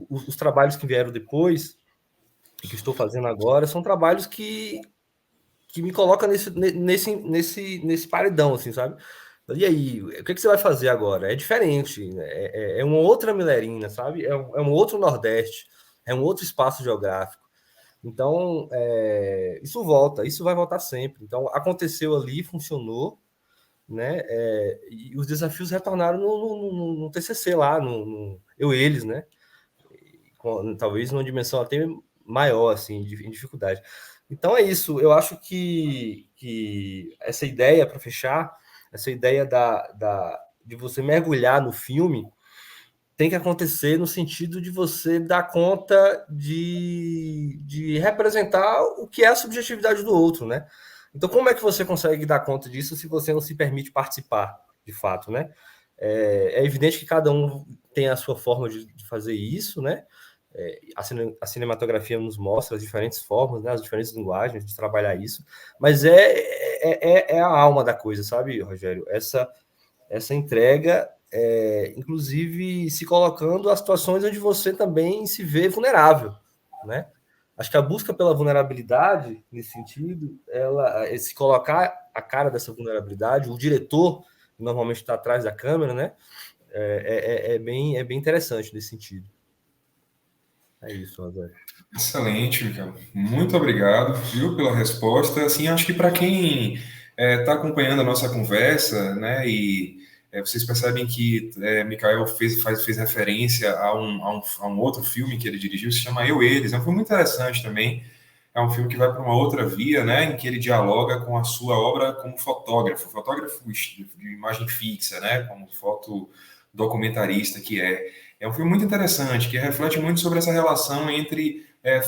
os trabalhos que vieram depois, e que estou fazendo agora, são trabalhos que me colocam nesse paredão, assim, sabe? E aí, o que você vai fazer agora? É diferente, né? É uma outra Milerina, sabe? É um outro Nordeste, é um outro espaço geográfico. Então, isso vai voltar sempre. Então, aconteceu ali, funcionou, né? E os desafios retornaram no TCC lá, eles, né? Talvez numa dimensão até maior, assim, em dificuldade. Então é isso. Eu acho que essa ideia, para fechar, essa ideia de você mergulhar no filme tem que acontecer no sentido de você dar conta de representar o que é a subjetividade do outro, né? Então, como é que você consegue dar conta disso se você não se permite participar, de fato, né? É evidente que cada um tem a sua forma de fazer isso, né? A cinematografia nos mostra as diferentes formas, né? As diferentes linguagens de trabalhar isso, mas é a alma da coisa, sabe, Rogério? Essa entrega, inclusive se colocando a situações onde você também se vê vulnerável, né? Acho que a busca pela vulnerabilidade, nesse sentido, se colocar a cara dessa vulnerabilidade, o diretor, que normalmente está atrás da câmera, né? É bem interessante nesse sentido. É isso, André. Excelente, Michael. Muito obrigado, viu, pela resposta. Assim, acho que para quem está acompanhando a nossa conversa, né, e vocês percebem que Michael fez referência a um outro filme que ele dirigiu, se chama Eu, Eles. É um filme muito interessante também. É um filme que vai para uma outra via, né, em que ele dialoga com a sua obra como fotógrafo de imagem fixa, né, como fotodocumentarista que é. É um filme muito interessante, que reflete muito sobre essa relação entre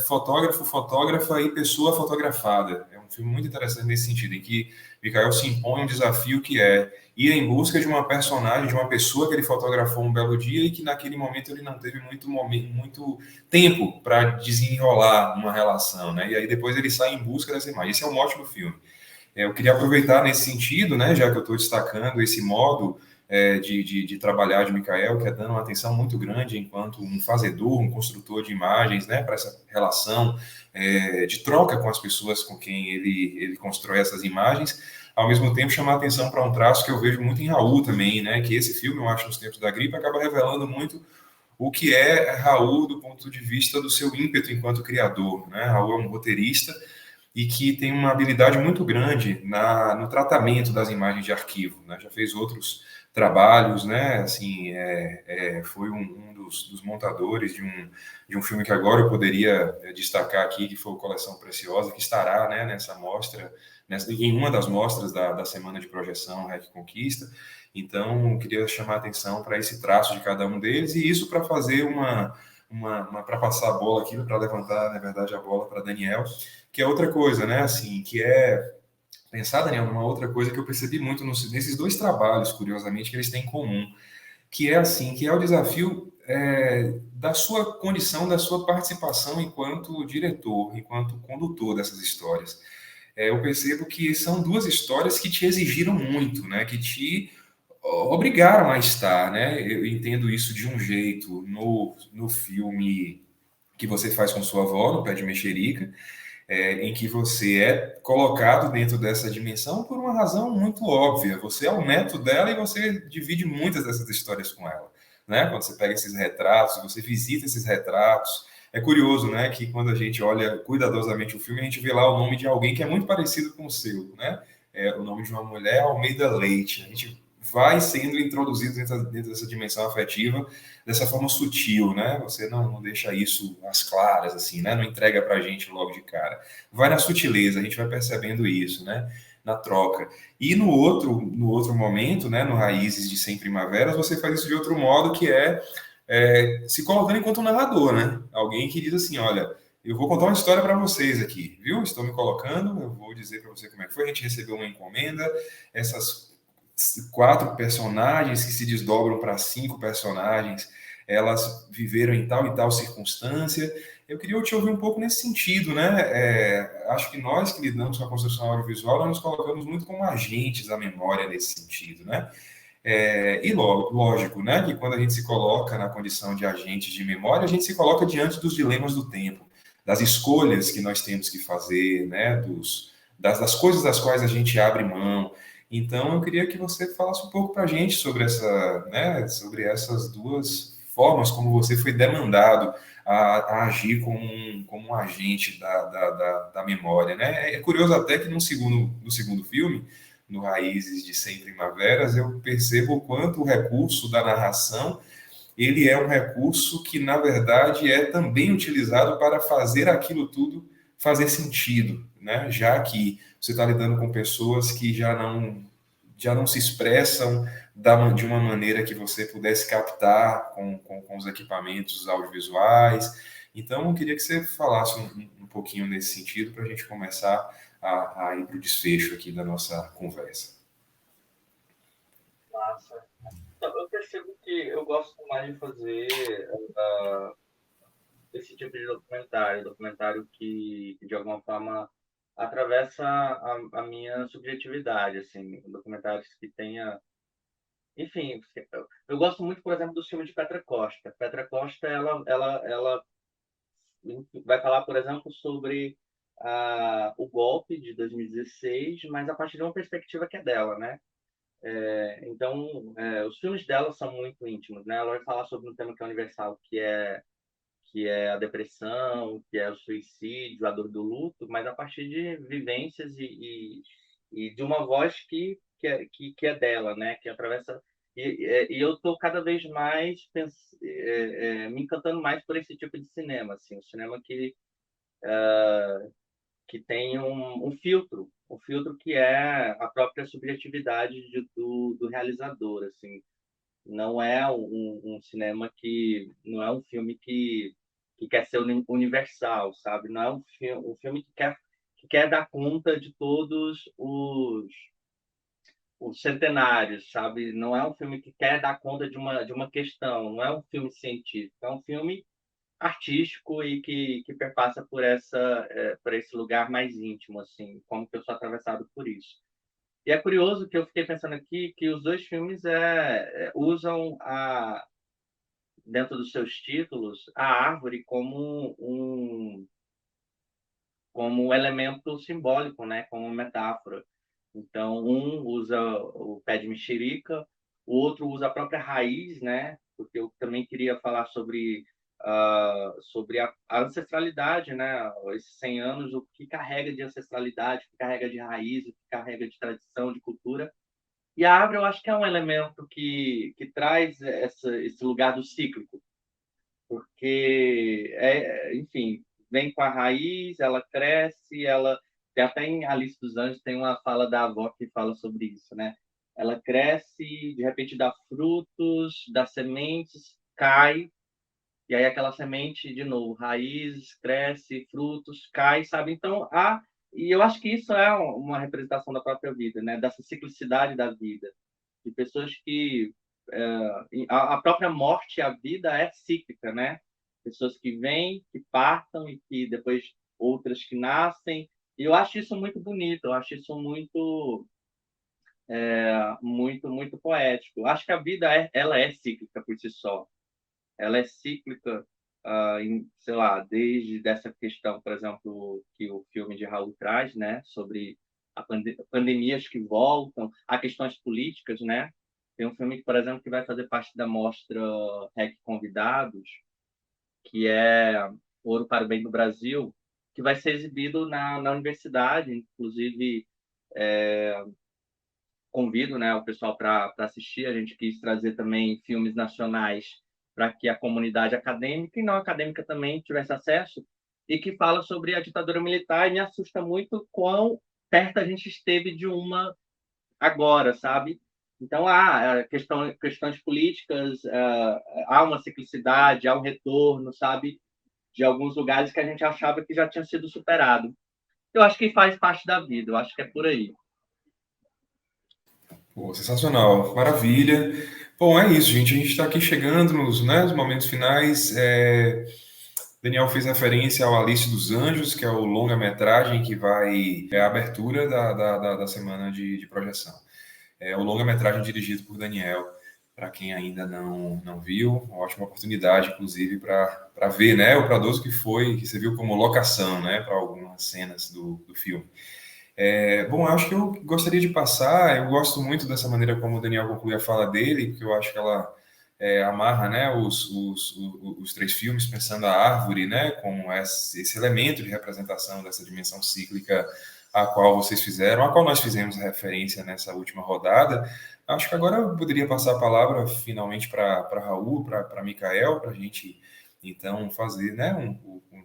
fotógrafo, fotógrafa e pessoa fotografada. É um filme muito interessante nesse sentido, em que Michael se impõe um desafio que é ir em busca de uma personagem, de uma pessoa que ele fotografou um belo dia e que naquele momento ele não teve muito tempo para desenrolar uma relação, né? E aí depois ele sai em busca dessa imagem. Esse é um ótimo filme. Eu queria aproveitar nesse sentido, né, já que eu estou destacando esse modo de trabalhar de Michael, que é dando uma atenção muito grande enquanto um fazedor, um construtor de imagens, né, para essa relação de troca com as pessoas com quem ele constrói essas imagens, ao mesmo tempo chamar atenção para um traço que eu vejo muito em Raul também, né, que esse filme, eu acho, Nos Tempos da Gripe, acaba revelando muito o que é Raul do ponto de vista do seu ímpeto enquanto criador, né? Raul é um roteirista e que tem uma habilidade muito grande no tratamento das imagens de arquivo, né? Já fez outros trabalhos, né? Assim, foi um dos montadores de um filme que agora eu poderia destacar aqui, que foi o Coleção Preciosa, que estará, né, nessa mostra, em uma das mostras da semana de projeção REC Conquista. Então, eu queria chamar a atenção para esse traço de cada um deles, e isso para fazer para passar a bola aqui, para levantar, na verdade, a bola para Daniel, que é outra coisa, né? Assim, que é pensar, Daniel, numa outra coisa que eu percebi muito nesses dois trabalhos, curiosamente, que eles têm em comum, que é assim, que é o desafio da sua condição, da sua participação enquanto diretor, enquanto condutor dessas histórias. Eu percebo que são duas histórias que te exigiram muito, né? Que te obrigaram a estar, né? Eu entendo isso de um jeito no filme que você faz com sua avó, no Pé de Mexerica, em que você é colocado dentro dessa dimensão por uma razão muito óbvia. Você é o neto dela e você divide muitas dessas histórias com ela, né? Quando você pega esses retratos, você visita esses retratos. É curioso, né, que quando a gente olha cuidadosamente o filme, a gente vê lá o nome de alguém que é muito parecido com o seu, né? O nome de uma mulher, Almeida Leite. A gente vai sendo introduzido dentro dessa dimensão afetiva dessa forma sutil, né? Você não deixa isso às claras, assim, né? Não entrega pra gente logo de cara. Vai na sutileza, a gente vai percebendo isso, né? Na troca. E no outro momento, né? No Raízes de 100 Primaveras, você faz isso de outro modo, que se colocando enquanto um narrador, né? Alguém que diz assim, olha, eu vou contar uma história para vocês aqui, viu? Estou me colocando, eu vou dizer para você como é que foi. A gente recebeu uma encomenda, essas 4 personagens que se desdobram para 5 personagens, elas viveram em tal e tal circunstância. Eu queria te ouvir um pouco nesse sentido, né? Acho que nós que lidamos com a construção audiovisual, nós nos colocamos muito como agentes da memória nesse sentido, né? E lógico, né, que quando a gente se coloca na condição de agente de memória, a gente se coloca diante dos dilemas do tempo, das escolhas que nós temos que fazer, né, das coisas das quais a gente abre mão. Então, eu queria que você falasse um pouco para a gente sobre né, sobre essas duas formas como você foi demandado a agir como um agente da memória, né? É curioso até que no segundo filme, no Raízes de 100 Primaveras, eu percebo o quanto o recurso da narração ele é um recurso que, na verdade, é também utilizado para fazer aquilo tudo fazer sentido, né? Já que você está lidando com pessoas que já não se expressam de uma maneira que você pudesse captar com os equipamentos audiovisuais. Então, eu queria que você falasse um pouquinho nesse sentido para a gente começar a ir para o desfecho aqui da nossa conversa. Massa. Então, eu percebo que eu gosto mais de fazer esse tipo de documentário que de alguma forma atravessa a minha subjetividade, assim, documentários que tenha, enfim, eu gosto muito, por exemplo, do filme de Petra Costa. Petra Costa, ela vai falar, por exemplo, sobre o golpe de 2016, mas a partir de uma perspectiva que é dela, né? Então, os filmes dela são muito íntimos, né? Ela vai falar sobre um tema que é universal, que é a depressão, que é o suicídio, a dor do luto, mas a partir de vivências e de uma voz que é dela, né? Que atravessa. E eu estou cada vez mais me encantando mais por esse tipo de cinema, assim, um cinema que tem um filtro que é a própria subjetividade do realizador, assim. Não é um cinema não é um filme que quer ser universal, sabe? Não é um filme que quer dar conta de todos os centenários, sabe? Não é um filme que quer dar conta de uma questão, não é um filme científico, é um filme artístico e que perpassa por esse lugar mais íntimo, assim, como que eu sou atravessado por isso. E é curioso que eu fiquei pensando aqui que os dois filmes usam dentro dos seus títulos a árvore como um elemento simbólico, né? Como metáfora. Então, um usa o pé de mexerica, o outro usa a própria raiz, né? Porque eu também queria falar sobre a ancestralidade, né? Esses 100 anos, o que carrega de ancestralidade, o que carrega de raiz, o que carrega de tradição, de cultura. E a árvore, eu acho que é um elemento que traz esse lugar do cíclico, porque, enfim, vem com a raiz, ela cresce, ela tem até em Alice dos Anjos tem uma fala da avó que fala sobre isso, né? Ela cresce, de repente dá frutos, dá sementes, cai, e aí aquela semente, de novo, raiz, cresce, frutos, cai, sabe? Então, e eu acho que isso é uma representação da própria vida, né? Dessa ciclicidade da vida, de pessoas que a própria morte, a vida é cíclica, né? Pessoas que vêm, que partam e que depois outras que nascem. E eu acho isso muito bonito, eu acho isso muito poético. Eu acho que a vida ela é cíclica por si só. Ela é cíclica, sei lá, desde dessa questão, por exemplo, que o filme de Raul traz, né? Sobre pandemias que voltam, a questões políticas, né? Tem um filme, por exemplo, que vai fazer parte da mostra REC Convidados, que é Ouro para o Bem do Brasil, que vai ser exibido na universidade. Inclusive, convido, né, o pessoal para assistir. A gente quis trazer também filmes nacionais para que a comunidade acadêmica e não acadêmica também tivesse acesso, e que fala sobre a ditadura militar, e me assusta muito quão perto a gente esteve de uma agora, sabe? Então, há questões políticas, há uma ciclicidade, há um retorno, sabe? De alguns lugares que a gente achava que já tinha sido superado. Eu acho que faz parte da vida, eu acho que é por aí. Pô, sensacional, maravilha. Bom, é isso, gente. A gente está aqui chegando nos momentos finais. Daniel fez referência ao Alice dos Anjos, que é o longa-metragem que é a abertura da semana de projeção. É o longa-metragem dirigido por Daniel, para quem ainda não viu, uma ótima oportunidade, inclusive, para ver, né, o Pradoso que serviu como locação, né, para algumas cenas do filme. Bom, acho que eu gostaria de passar, eu gosto muito dessa maneira como o Daniel conclui a fala dele, porque eu acho que ela amarra, né, os três filmes, pensando a árvore, né, como esse elemento de representação dessa dimensão cíclica a qual vocês fizeram, a qual nós fizemos referência nessa última rodada. Acho que agora eu poderia passar a palavra finalmente para Raul, para Micael, para a gente então fazer, né, um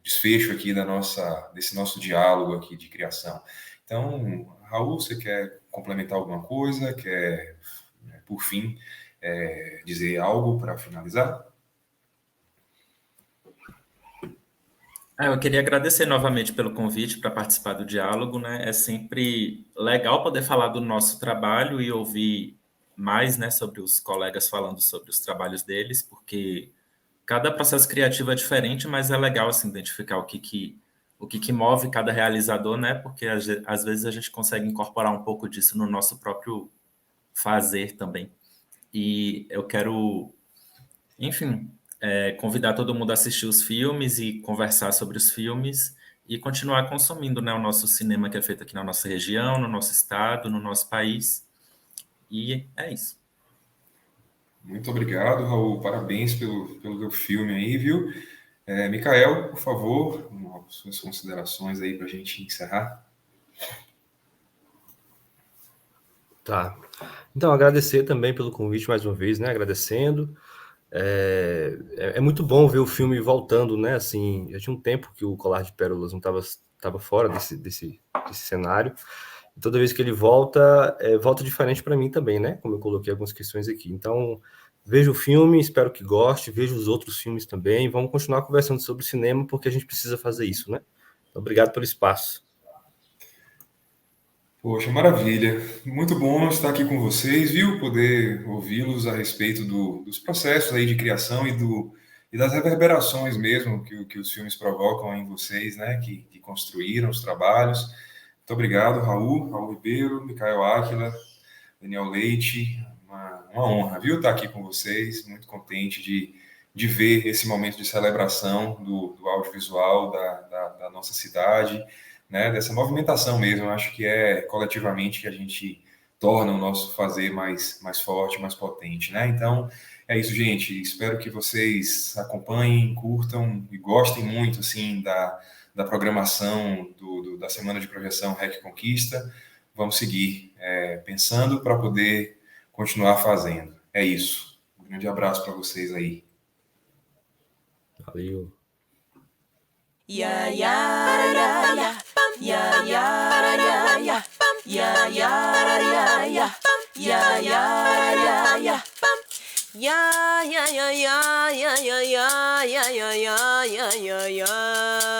desfecho aqui desse nosso diálogo aqui de criação. Então, Raul, você quer complementar alguma coisa? Quer, por fim, dizer algo para finalizar? Eu queria agradecer novamente pelo convite para participar do diálogo, né? É sempre legal poder falar do nosso trabalho e ouvir mais, né, sobre os colegas falando sobre os trabalhos deles, porque cada processo criativo é diferente, mas é legal assim, identificar o que move cada realizador, né? Porque às vezes a gente consegue incorporar um pouco disso no nosso próprio fazer também. E eu quero, enfim, convidar todo mundo a assistir os filmes e conversar sobre os filmes e continuar consumindo, né, o nosso cinema que é feito aqui na nossa região, no nosso estado, no nosso país. E é isso. Muito obrigado, Raul. Parabéns pelo teu filme aí, viu? Micael, por favor, suas considerações aí para a gente encerrar. Tá. Então, agradecer também pelo convite mais uma vez, né? Agradecendo. É muito bom ver o filme voltando, né? Assim, já tinha um tempo que o Colar de Pérolas não estava fora desse cenário. E toda vez que ele volta, volta diferente para mim também, né? Como eu coloquei algumas questões aqui. Então, veja o filme, espero que goste, veja os outros filmes também. Vamos continuar conversando sobre cinema, porque a gente precisa fazer isso, né? Então, obrigado pelo espaço. Poxa, maravilha. Muito bom estar aqui com vocês, viu? Poder ouvi-los a respeito dos processos aí de criação e das reverberações mesmo que os filmes provocam em vocês, né? Que construíram os trabalhos. Muito obrigado, Raul Ribeiro, Micael Ávila, Daniel Leite. Uma honra, viu? Estar aqui com vocês. Muito contente de ver esse momento de celebração do audiovisual da nossa cidade, né, dessa movimentação mesmo. Eu acho que é coletivamente que a gente torna o nosso fazer mais forte, mais potente, né? Então, é isso, gente. Espero que vocês acompanhem, curtam e gostem muito, assim, da programação da Semana de Projeção REC Conquista. Vamos seguir pensando para poder continuar fazendo. É isso. Um grande abraço para vocês aí. Valeu. Yeah, yeah, yeah, yeah. Yeah, yeah, yeah, yeah. Yeah, yeah, yeah, yeah. Yeah, yeah, yeah, yeah. Yeah, yeah, yeah, yeah, yeah, yeah, yeah, yeah, yeah, yeah, yeah, yeah.